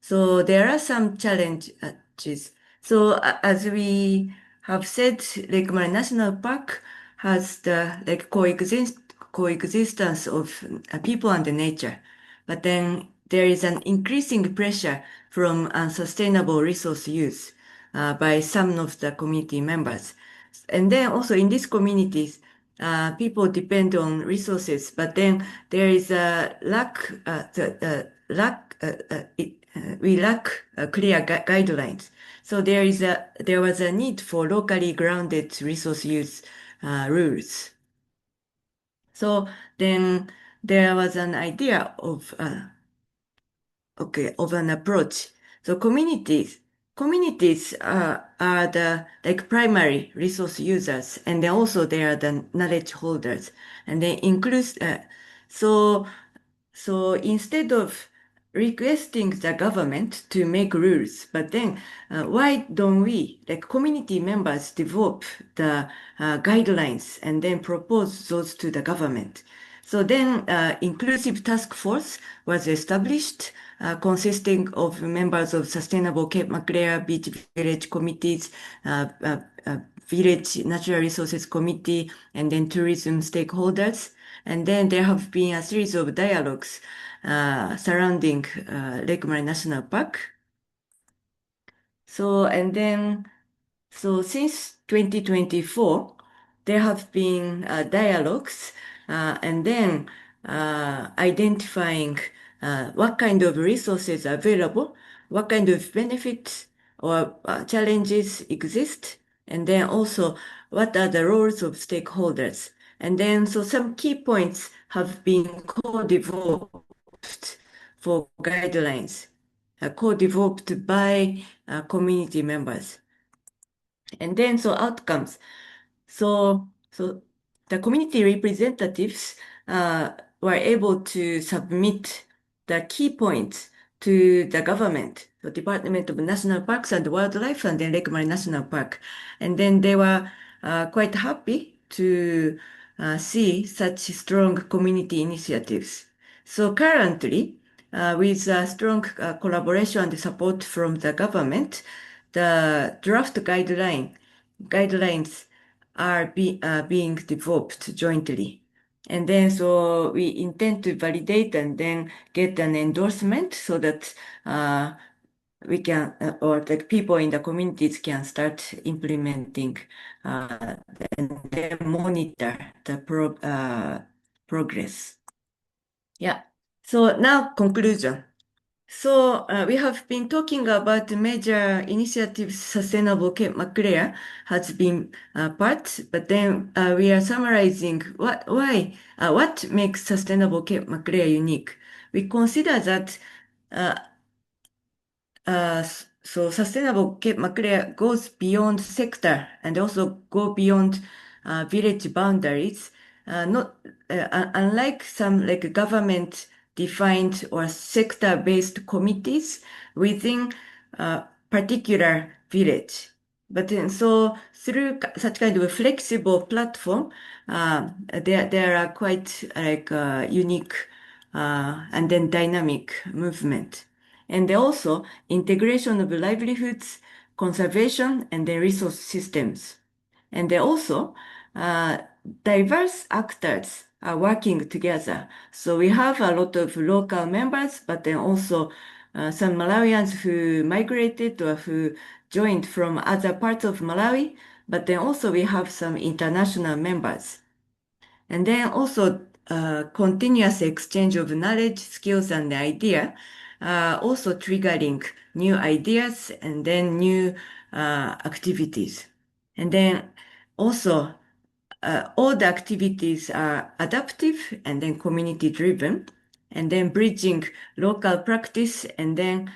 So there are some challenges. So as we have said, Lake Malawi National Park has the coexistence of people and the nature. But then there is an increasing pressure from unsustainable resource use by some of the community members. And then also in these communities, people depend on resources, but then there is a we lack clear guidelines. So there was a need for locally grounded resource use rules. So then there was an idea of an approach. So communities are the primary resource users, and then also they are the knowledge holders, and they include so so instead of requesting the government to make rules, but then why don't we, community members, develop the guidelines and then propose those to the government? So then inclusive task force was established, consisting of members of Sustainable Cape Maclear Beach Village committees, Village Natural Resources Committee, and then tourism stakeholders. And then there have been a series of dialogues surrounding Lake Malawi National Park. So since 2024, there have been dialogues and then identifying what kind of resources are available, what kind of benefits or challenges exist, and then also what are the roles of stakeholders. And then so some key points have been co-developed for guidelines, co-developed by community members. And then so outcomes. So the community representatives were able to submit the key points to the government, the Department of National Parks and Wildlife, and then Lake Malawi National Park. And then they were quite happy to see such strong community initiatives. So currently, with strong collaboration and support from the government, the draft guidelines are being developed jointly. And then so we intend to validate and then get an endorsement so that we can, or the people in the communities can start implementing and then monitor the progress. Yeah. So now conclusion. So we have been talking about the major initiatives Sustainable Cape Maclear has been part, but then we are summarizing what makes Sustainable Cape Maclear unique. We consider that so Sustainable Cape Maclear goes beyond sector and also go beyond village boundaries. Unlike some government defined or sector-based committees within a particular village. But then, so through such kind of a flexible platform, there are quite unique and then dynamic movement. And also integration of livelihoods, conservation, and the resource systems. And they also diverse actors are working together. So we have a lot of local members, but then also some Malawians who migrated or who joined from other parts of Malawi, but then also we have some international members. And then also continuous exchange of knowledge, skills, and idea, also triggering new ideas and then new activities. And then also all the activities are adaptive and then community driven, and then bridging local practice and then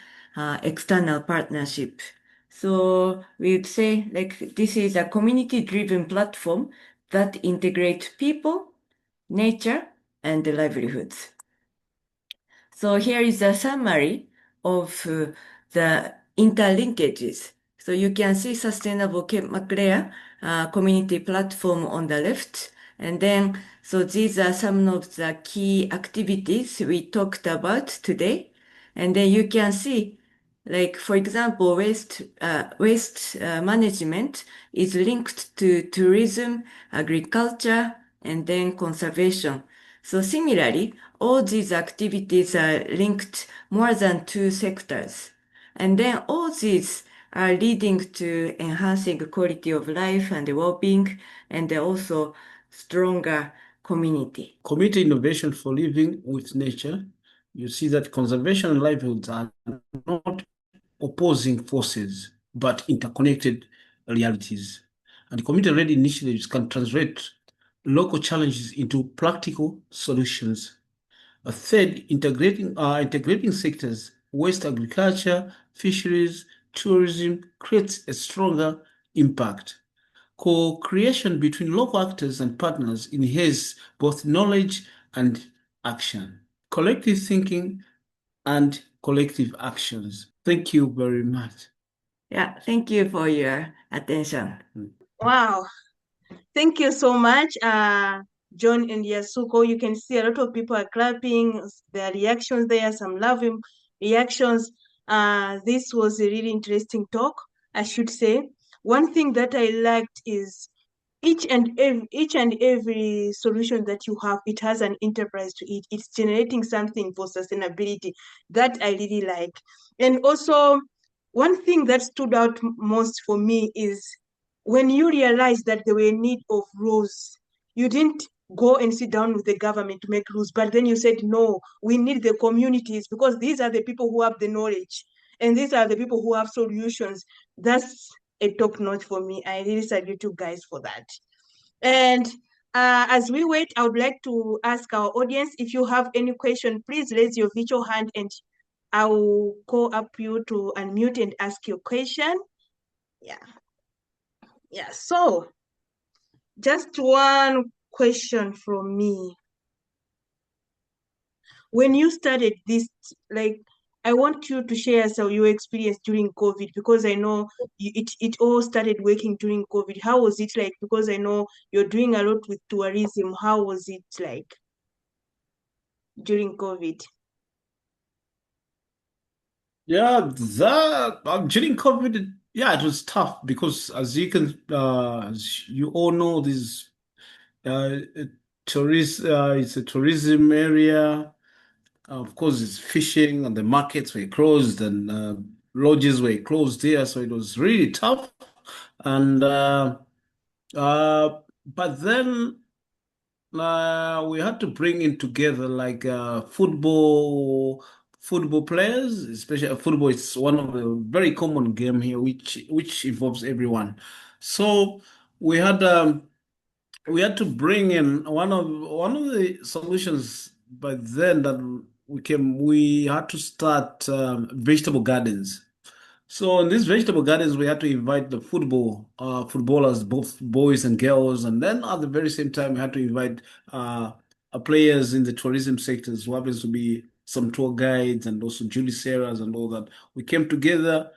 external partnership. So we would say this is a community driven platform that integrates people, nature, and the livelihoods. So here is a summary of the interlinkages. So you can see Sustainable Cape Maclear community platform on the left. And then, so these are some of the key activities we talked about today. And then you can see Like, for example, waste management is linked to tourism, agriculture, and then conservation. So similarly, all these activities are linked more than two sectors. And then all these are leading to enhancing quality of life and well-being, and also stronger community.
Community innovation for living with nature. You see that conservation and livelihoods are not opposing forces, but interconnected realities. And community-led initiatives can translate local challenges into practical solutions. A third, integrating sectors, waste agriculture, fisheries, tourism creates a stronger impact. Co-creation between local actors and partners enhances both knowledge and action. Collective thinking and collective actions. Thank you very much.
Yeah, thank you for your attention.
Wow. Thank you so much, John and Yasuko. You can see a lot of people are clapping, their reactions there, some loving reactions. This was a really interesting talk, I should say. One thing that I liked is each and every solution that you have, it has an enterprise to it. It's generating something for sustainability that I really like. And also, one thing that stood out most for me is when you realize that there were a need of rules, you didn't go and sit down with the government to make rules, but then you said, no, we need the communities because these are the people who have the knowledge and these are the people who have solutions. That's a top notch for me. I really salute you guys for that. And as we wait, I would like to ask our audience, if you have any question, please raise your virtual hand and I will call up you to unmute and ask your question. Yeah, so just one question from me. When you started this, like, I want you to share your experience during COVID, because I know it all started working during COVID. How was it like? Because I know you're doing a lot with tourism. How was it like during COVID?
Yeah, during COVID, yeah, it was tough because as you all know, this it's a tourism area. Of course, it's fishing and the markets were closed and lodges were closed here, so it was really tough. And but then we had to bring in together like football players, especially football. It's one of the very common game here, which involves everyone. So we had um, we had to bring in one of the solutions. By then that we had to start vegetable gardens. So in these vegetable gardens, we had to invite the footballers, both boys and girls, and then at the very same time, we had to invite players in the tourism sectors, who happens to be some tour guides and also Julie Serras and all that. We came together.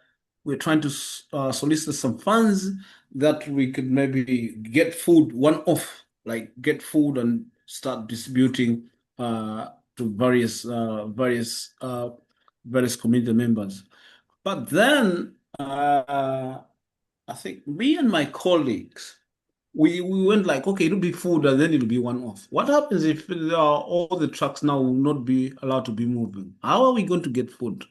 We're trying to solicit some funds that we could maybe get food one off, like get food and start distributing to various community members. But then I think me and my colleagues, we went like, okay, it'll be food and then it'll be one off. What happens if all the trucks now will not be allowed to be moving? How are we going to get food?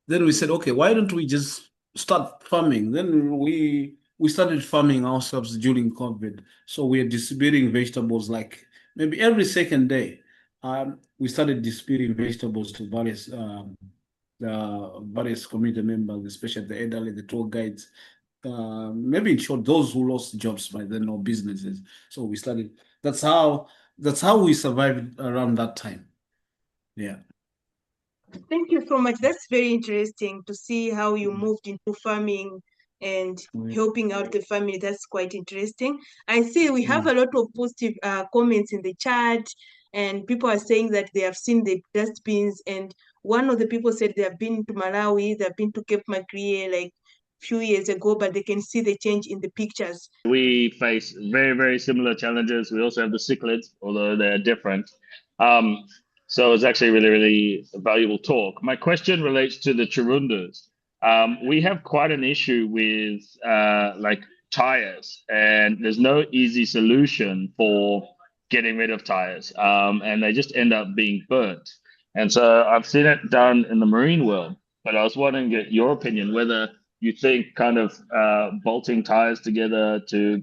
Then we said, okay, why don't we just start farming? Then we started farming ourselves during COVID. So we are distributing vegetables like maybe every second day. We started distributing vegetables to various community members, especially the elderly, the tour guides, maybe in short, those who lost jobs by then or businesses. So we started. That's how we survived around that time. Yeah.
Thank you so much. That's very interesting to see how you moved into farming and helping out the family. That's quite interesting. I see we have a lot of positive comments in the chat, and people are saying that they have seen the dustbins. And one of the people said they have been to Malawi, they have been to Cape Maclear like few years ago, but they can see the change in the pictures.
We face very, very similar challenges. We also have the cichlids, although they're different. So it's actually a really, really valuable talk. My question relates to the Chirundas. We have quite an issue with like tires, and there's no easy solution for getting rid of tires, and they just end up being burnt. And so I've seen it done in the marine world, but I was wondering to get your opinion whether you think kind of bolting tires together to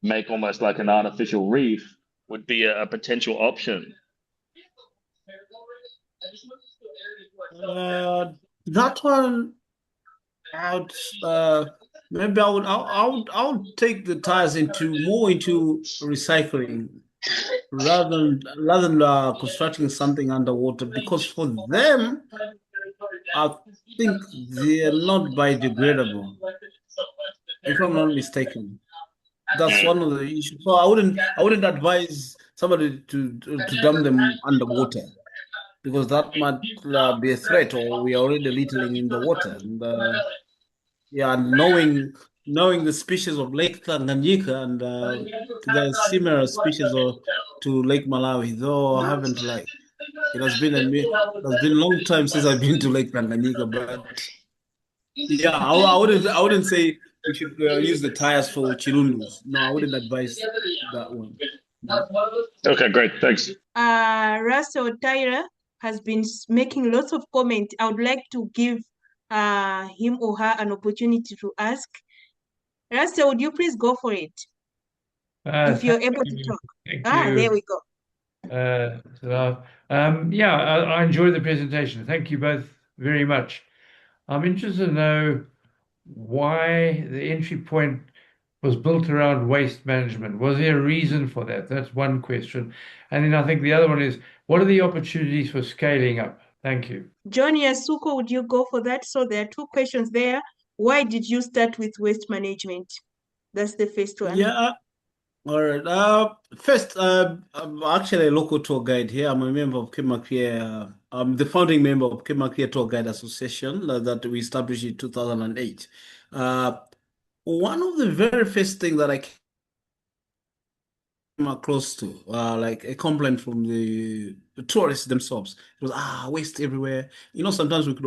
make almost like an artificial reef would be a potential option.
That one, I would maybe I would take the tires more into recycling rather than constructing something underwater, because for them, I think they are not biodegradable, if I'm not mistaken. That's one of the issues. So I wouldn't advise somebody to dump them underwater, because that might be a threat, or we are already littering in the water. And yeah, knowing the species of Lake Tanganyika and the similar species to Lake Malawi, though I haven't like it has been a long time since I've been to Lake Tanganyika, but yeah, I wouldn't say we should use the tires for chirundus. No, I wouldn't advise that one. No.
Okay, great. Thanks.
Russell Tyra has been making lots of comments. I would like to give him or her an opportunity to ask. Russell, would you please go for it? If you're able to talk.
Thank
There
you.
we go.
Yeah, I enjoyed the presentation. Thank you both very much. I'm interested to know why the entry point was built around waste management. Was there a reason for that? That's one question. And then I think the other one is, what are the opportunities for scaling up? Thank you.
John Yasuko, would you go for that? So there are two questions there. Why did you start with waste management? That's the first one.
Yeah. All right. First, I'm actually a local tour guide here. I'm a member of Cape Maclear. I'm the founding member of Cape Maclear Tour Guide Association that we established in 2008. One of the very first things that I came across to, like a complaint from the tourists themselves, it was waste everywhere. Sometimes we could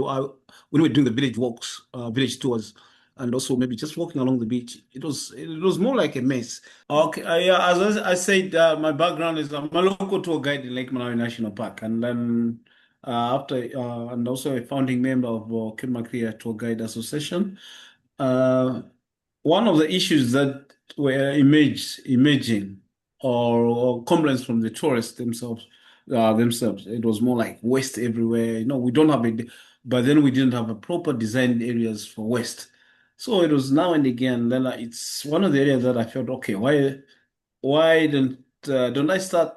when we were doing the village walks, village tours, and also maybe just walking along the beach, it was more like a mess. Okay, yeah, as I said, my background is I'm a local tour guide in Lake Malawi National Park, and then and also a founding member of Cape Maclear Tour Guide Association. Uh, One of the issues that were emerging, or complaints from the tourists themselves, it was more like waste everywhere. We don't have it, but then we didn't have a proper designed areas for waste. So it was now and again. Then it's one of the areas that I felt, okay, why don't I start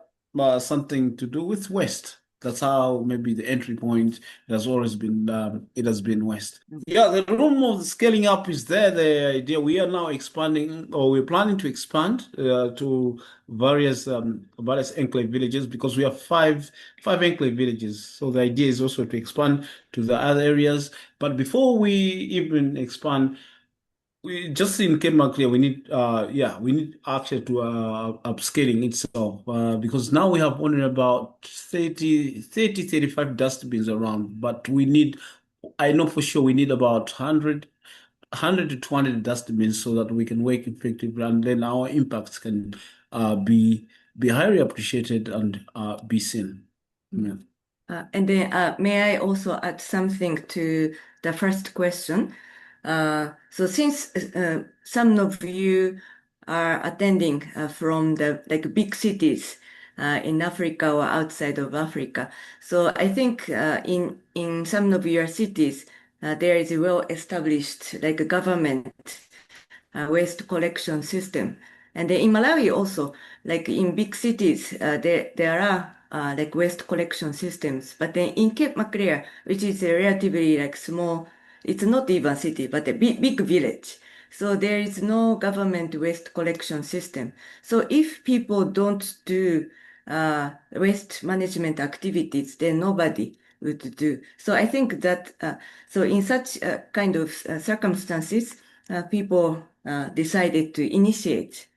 something to do with waste? That's how maybe the entry point it has been waste. Yeah, the room of the scaling up is there. The idea we are now expanding, or we're planning to expand to various enclave villages, because we have five enclave villages. So the idea is also to expand to the other areas. But before we even expand, we just in Cape Maclear, we need actually to upscaling itself, because now we have only about 35 dustbins around, but I know for sure we need about 100 to 200 dustbins so that we can work effectively, and then our impacts can be highly appreciated and be seen. Yeah.
And then may I also add something to the first question? So since some of you are attending from the big cities in Africa or outside of Africa, so I think in some of your cities there is a well-established government waste collection system. And in Malawi also, in big cities, there are waste collection systems. But then in Cape Maclear, which is a relatively small, it's not even city, but a big village. So there is no government waste collection system. So if people don't do waste management activities, then nobody would do. So I think that, so in such kind of circumstances, people decided to initiate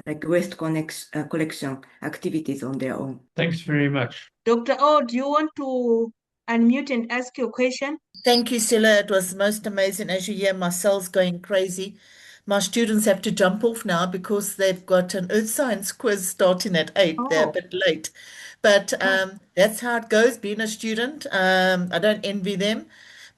like waste collection activities on their own.
Thanks very much.
Dr. O, do you want to unmute and ask your question?
Thank you, Silla. It was most amazing. As you hear, my cell's going crazy. My students have to jump off now because they've got an earth science quiz starting at 8. They're a
Oh,
bit late. But that's how it goes being a student. I don't envy them.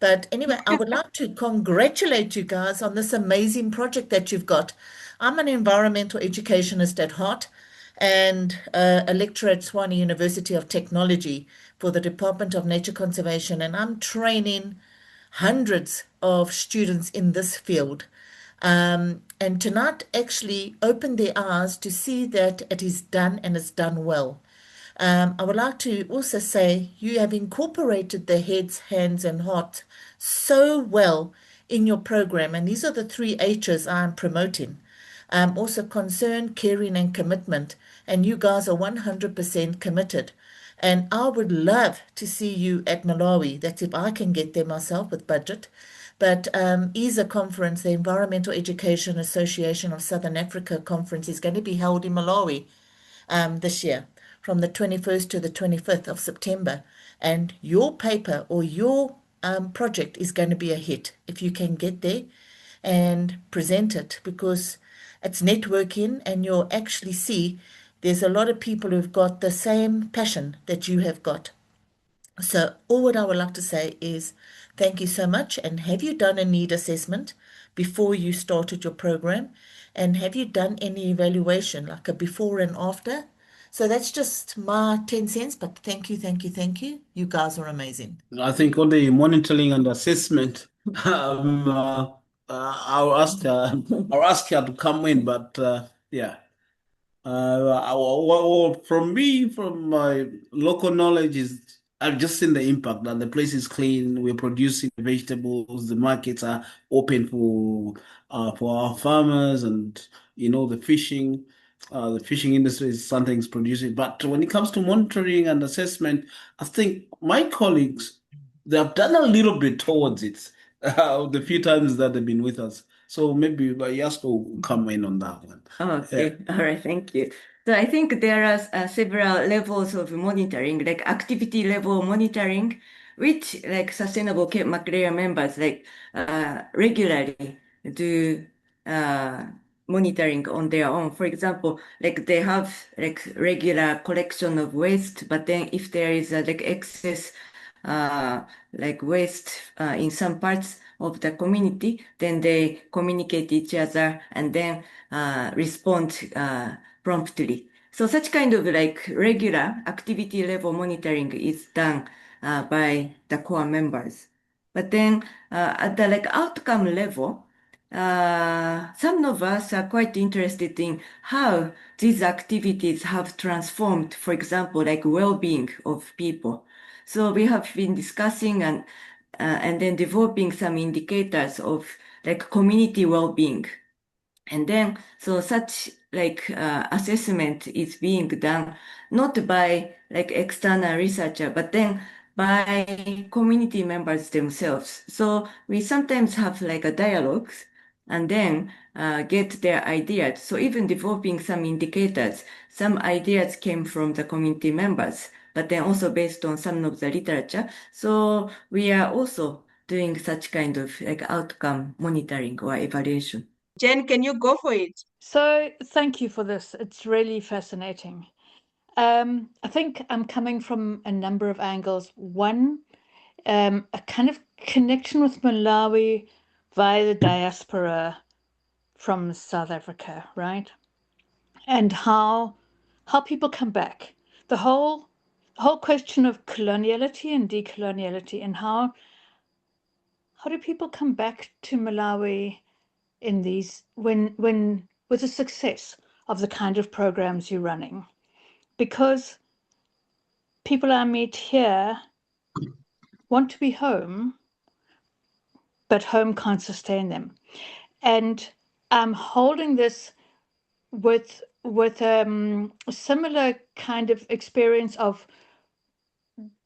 But anyway, I would like to congratulate you guys on this amazing project that you've got. I'm an environmental educationist at heart and a lecturer at Tshwane University of Technology for the Department of Nature Conservation. And I'm training hundreds of students in this field. And tonight actually opened their eyes to see that it is done and it's done well. I would like to also say you have incorporated the heads, hands, and heart so well in your program. And these are the 3 H's I'm promoting. Also concern, caring, and commitment. And you guys are 100% committed. And I would love to see you at Malawi. That's if I can get there myself with budget. But ESA conference, the Environmental Education Association of Southern Africa conference, is going to be held in Malawi this year from the 21st to the 25th of September. And your paper or your project is going to be a hit if you can get there and present it, because it's networking and you'll actually see there's a lot of people who've got the same passion that you have got. So all what I would like to say is thank you so much. And have you done a need assessment before you started your program? And have you done any evaluation, like a before and after? So that's just my 10 cents, but thank you, thank you, thank you. You guys are amazing.
I think on the monitoring and assessment, I'll ask her to come in, but yeah. From me, from my local knowledge, is I've just seen the impact that the place is clean. We're producing vegetables. The markets are open for our farmers, and the fishing. The fishing industry is something's producing. But when it comes to monitoring and assessment, I think my colleagues, they have done a little bit towards it. The few times that they've been with us. So maybe Yasko will come in on that one.
Okay, all right, thank you. So I think there are several levels of monitoring, like activity level monitoring, which like Sustainable Cape Maclear members regularly do monitoring on their own. For example, like they have like regular collection of waste, but then if there is like excess like waste in some parts of the community, then they communicate each other and then respond promptly. So such kind of like regular activity level monitoring is done by the core members. But then at the like outcome level, some of us are quite interested in how these activities have transformed, for example, like well-being of people. So we have been discussing and then developing some indicators of like community well-being. And then, so such like assessment is being done not by like external researcher, but then by community members themselves. So we sometimes have like a dialogues and then get their ideas. So even developing some indicators, some ideas came from the community members, but then also based on some of the literature. So we are also doing such kind of like outcome monitoring or evaluation.
Jen, can you go for it?
So thank you for this. It's really fascinating. I think I'm coming from a number of angles. One, a kind of connection with Malawi via the diaspora from South Africa, right? And how people come back. The whole question of coloniality and decoloniality, and how do people come back to Malawi in these when with the success of the kind of programs you're running? Because people I meet here want to be home, but home can't sustain them. And I'm holding this with a similar kind of experience of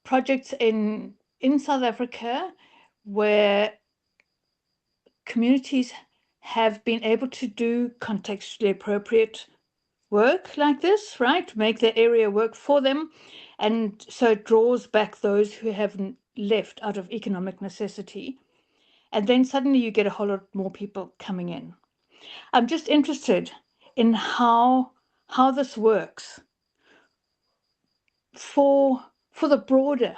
projects in South Africa, where communities have been able to do contextually appropriate work like this, right? Make the area work for them. And so it draws back those who have left out of economic necessity. And then suddenly you get a whole lot more people coming in. I'm just interested in how this works for the broader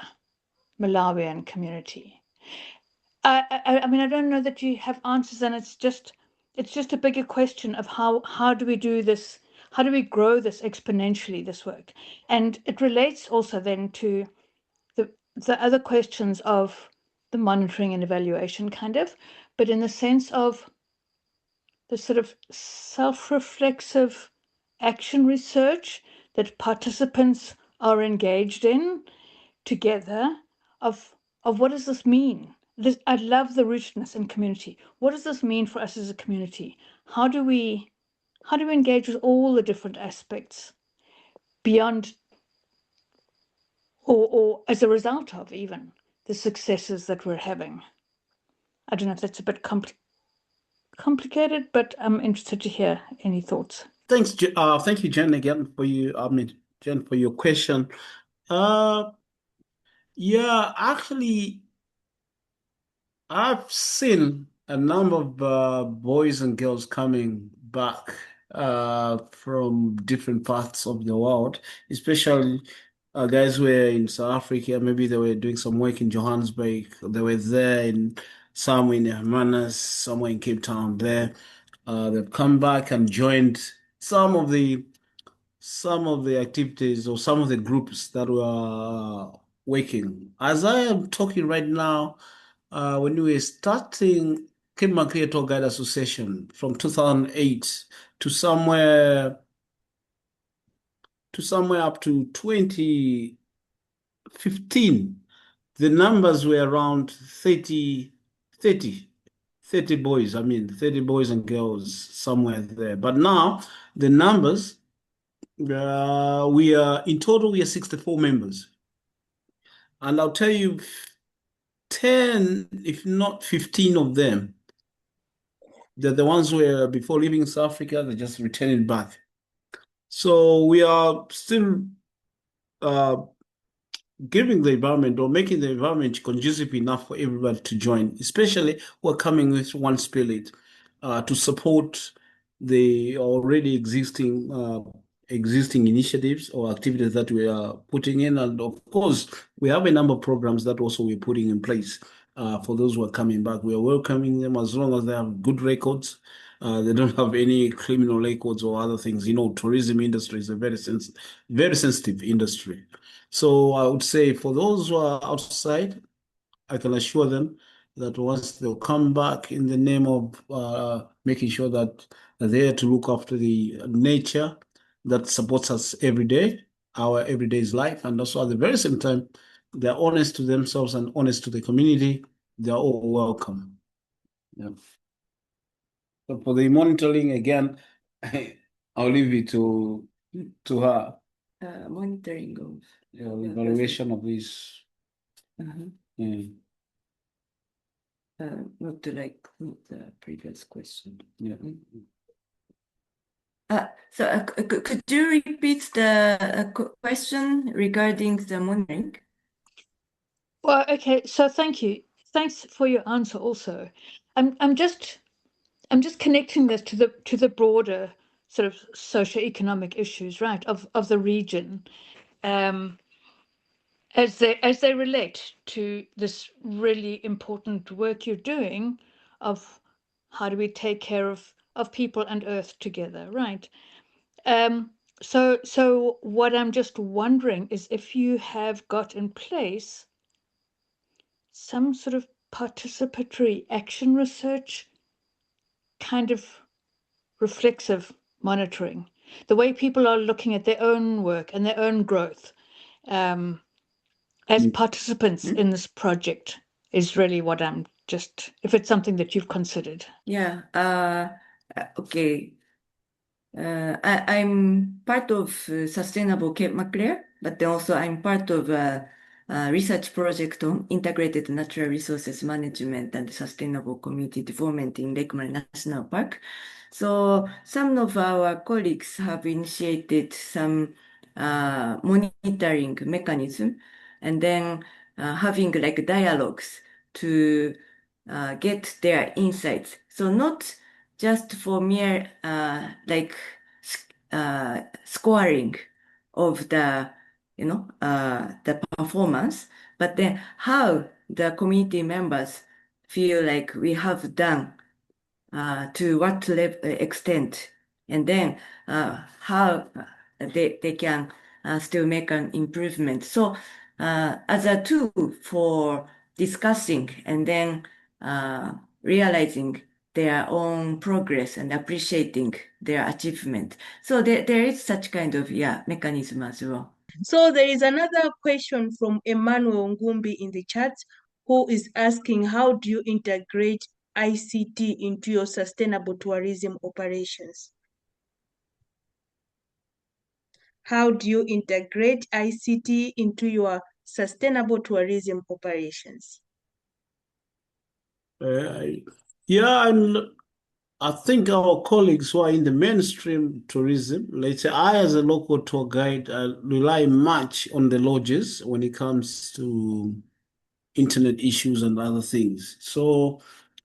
Malawian community. I mean, I don't know that you have answers, and it's just a bigger question of how do we do this? How do we grow this exponentially, this work? And it relates also then to the other questions of the monitoring and evaluation kind of, but in the sense of the sort of self-reflexive action research that participants are engaged in together of what does this mean? I love the rootedness in community. What does this mean for us as a community? How do we engage with all the different aspects beyond or as a result of even the successes that we're having? I don't know if that's a bit complicated, but I'm interested to hear any thoughts.
Thanks, thank you, Jen, again Jen, for your question. Yeah, actually, I've seen a number of boys and girls coming back from different parts of the world, especially guys who were in South Africa. Maybe they were doing some work in Johannesburg. They were there in somewhere in Hermanus, somewhere in Cape Town there. They've come back and joined some of the activities or some of the groups that were working. As I am talking right now, when we were starting Cape Maclear Tour Guide Association from 2008 to somewhere up to 2015, the numbers were around 30 boys. I mean, 30 boys and girls somewhere there. But now the numbers, we are 64 members. And I'll tell you, 10, if not 15 of them, they're the ones who were before leaving South Africa, they're just returning back. So we are still giving the environment or making the environment conducive enough for everybody to join, especially we're coming with one spirit to support the already existing initiatives or activities that we are putting in. And of course, we have a number of programs that also we're putting in place for those who are coming back. We are welcoming them as long as they have good records. They don't have any criminal records or other things. You know, tourism industry is a very sensitive industry. So I would say for those who are outside, I can assure them that once they'll come back in the name of making sure that they're there to look after the nature that supports us every day, our everyday's life, and also at the very same time, they're honest to themselves and honest to the community, they're all welcome. Yeah. So for the monitoring, again, I'll leave it to her.
Monitoring of
Evaluation of this. Yeah.
not like the previous question.
Yeah.
So could you repeat the question regarding the monitoring?
Well, okay. So thank you. Thanks for your answer. Also, I'm just connecting this to the broader sort of socioeconomic issues, right, of the region, as they relate to this really important work you're doing of how do we take care of people and earth together, right? So what I'm just wondering is if you have got in place some sort of participatory action research kind of reflexive monitoring, the way people are looking at their own work and their own growth as participants in this project is really what I'm just, if it's something that you've considered.
Yeah. Okay. I'm part of Sustainable Cape Maclear, but then also I'm part of research project on integrated natural resources management and sustainable community development in Lake Malawi National Park. So some of our colleagues have initiated some monitoring mechanism and then having like dialogues to get their insights. So not just for mere scoring of the the performance, but then how the community members feel like we have done to what extent, and then how they can still make an improvement. So as a tool for discussing and then realizing their own progress and appreciating their achievement. So there is such kind of mechanism as well.
So there is another question from Emmanuel Ngumbi in the chat, who is asking, how do you integrate ICT into your sustainable tourism operations? How do you integrate ICT into your sustainable tourism operations?
Yeah, and I think our colleagues who are in the mainstream tourism, let's say I as a local tour guide, rely much on the lodges when it comes to internet issues and other things. So,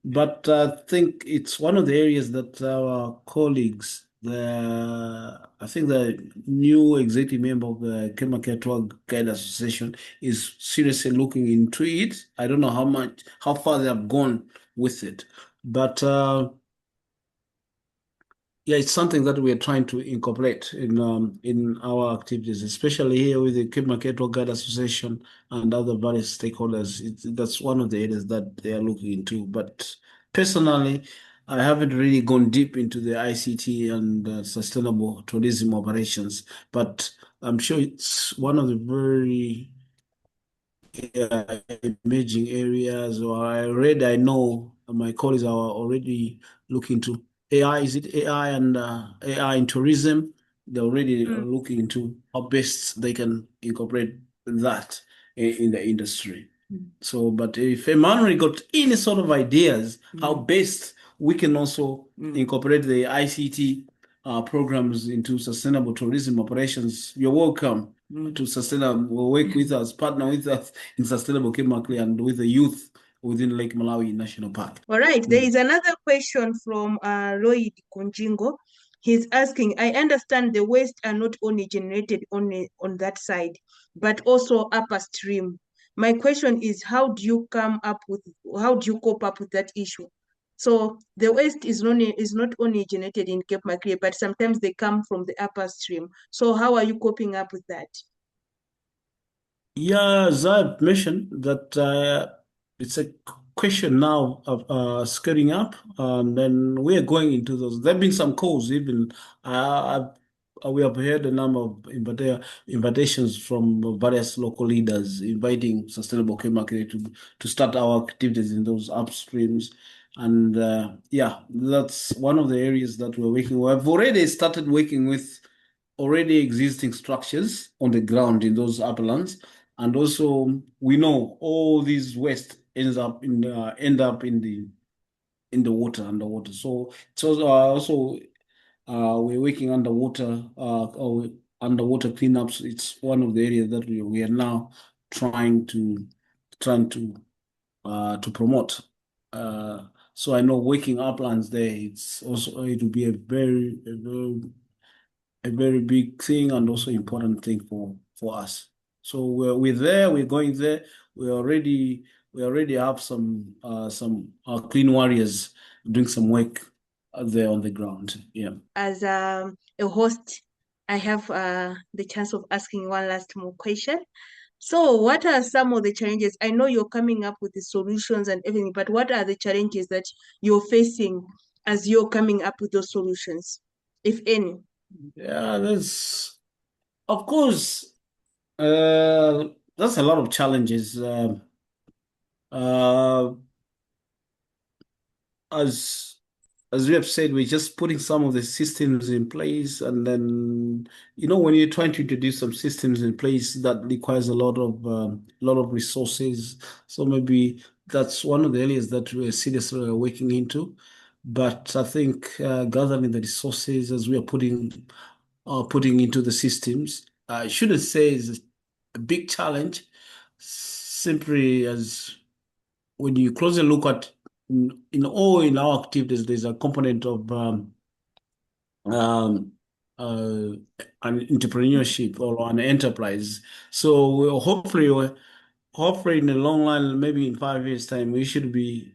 but I think it's one of the areas that our colleagues, I think the new executive member of the Cape Maclear Tour Guide Association is seriously looking into it. I don't know how far they have gone with it, but yeah, it's something that we are trying to incorporate in our activities, especially here with the Cape Maclear Tour Guide Association and other various stakeholders. That's one of the areas that they are looking into. But personally, I haven't really gone deep into the ICT and sustainable tourism operations, but I'm sure it's one of the very emerging areas, or I know my colleagues are already looking to AI. Is it AI and AI in tourism? They're already looking into how best they can incorporate that in the industry. So, but if Emmanuel got any sort of ideas how best we can also incorporate the ICT programs into sustainable tourism operations, you're welcome to sustainable work with us, partner with us in Sustainable Cape Maclear and with the youth within Lake Malawi National Park.
All right, there is another question from Lloyd Konjingo. He's asking, I understand the waste are not only generated only on that side, but also upper stream. My question is, how do you cope up with that issue? So the waste is not only generated in Cape Maclear, but sometimes they come from the upper stream. So how are you coping up with that?
Yeah, as I mentioned, that it's a question now of scaling up, and then we are going into those. There have been some calls, even we have heard a number of invitations from various local leaders inviting Sustainable Cape Maclear to start our activities in those upstreams. And yeah, that's one of the areas that we're working with. We've already started working with already existing structures on the ground in those uplands. And also, we know all these waste end up in the water, underwater. So it's also we're working underwater or underwater cleanups. It's one of the areas that we are now trying to promote. So I know working uplands there, it will be a very big thing and also important thing for us. So we're there, we're going there. We already have some clean warriors doing some work there on the ground. Yeah.
As a host, I have the chance of asking one last more question. So what are some of the challenges? I know you're coming up with the solutions and everything, but what are the challenges that you're facing as you're coming up with those solutions, if any?
Yeah, of course, that's a lot of challenges. Uh, as as we have said, we're just putting some of the systems in place, and then when you're trying to introduce some systems in place, that requires a lot of resources. So maybe that's one of the areas that we're seriously working into. But I think gathering the resources as we are putting into the systems, I shouldn't say is a big challenge. Simply as when you closely look at in our activities, there's a component of um, uh, an entrepreneurship or an enterprise. So hopefully in the long run, maybe in 5 years' time, we should be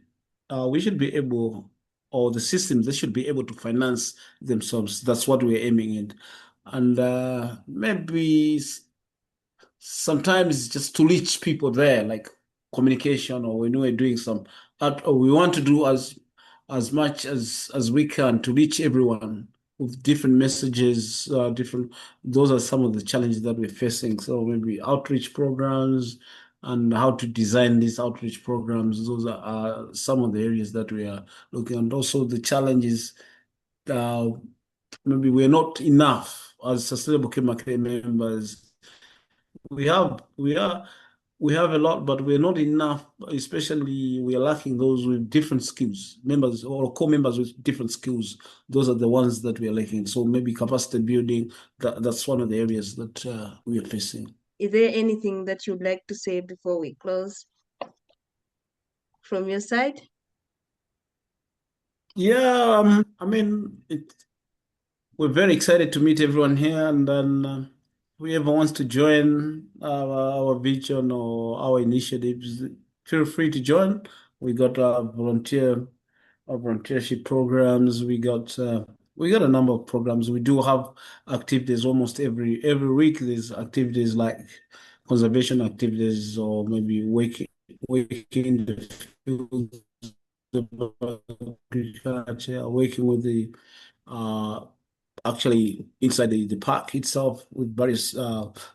able, or the systems, they should be able to finance themselves. That's what we're aiming at. And maybe sometimes just to reach people there, like communication, or when we're doing some art, or we want to do as much as we can to reach everyone with different messages, different. Those are some of the challenges that we're facing. So maybe outreach programs and how to design these outreach programs. Those are some of the areas that we are looking at. Also, the challenges. Uh, Maybe we're not enough as Sustainable Cape Maclear members. We have a lot, but we're not enough. Especially, we are lacking those with different skills, members or co-members with different skills. Those are the ones that we are lacking. So maybe capacity building. That's one of the areas that we are facing.
Is there anything that you'd like to say before we close from your side?
Yeah, I mean, we're very excited to meet everyone here, and then whoever wants to join our vision or our initiatives, feel free to join. We got our volunteership programs. We got a number of programs. We do have activities almost every week. There's activities like conservation activities, or maybe working in the fields of agriculture, working with the uh, actually inside the park itself with various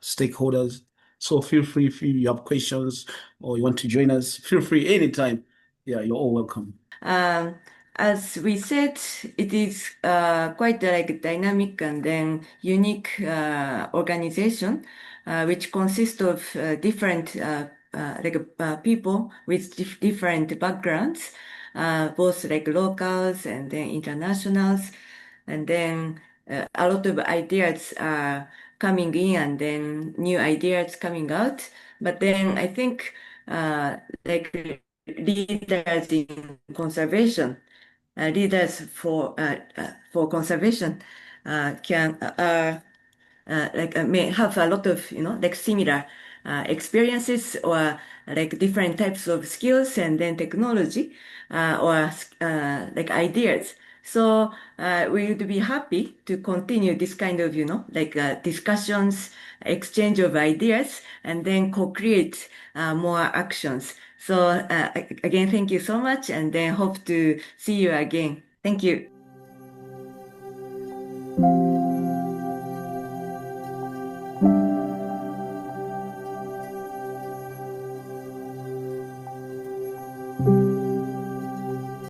stakeholders. So feel free if you have questions or you want to join us. Feel free anytime. Yeah, you're all welcome.
As we said, it is quite like dynamic and then unique organization, which consists of different people with different backgrounds, both like locals and then internationals, and then a lot of ideas are coming in and then new ideas coming out. But then I think like leaders in conservation, leaders for conservation can may have a lot of like similar experiences or like different types of skills and then technology or like ideas. So we would be happy to continue this kind of like discussions, exchange of ideas, and then co-create more actions. So again, thank you so much, and then hope to see you again. Thank you.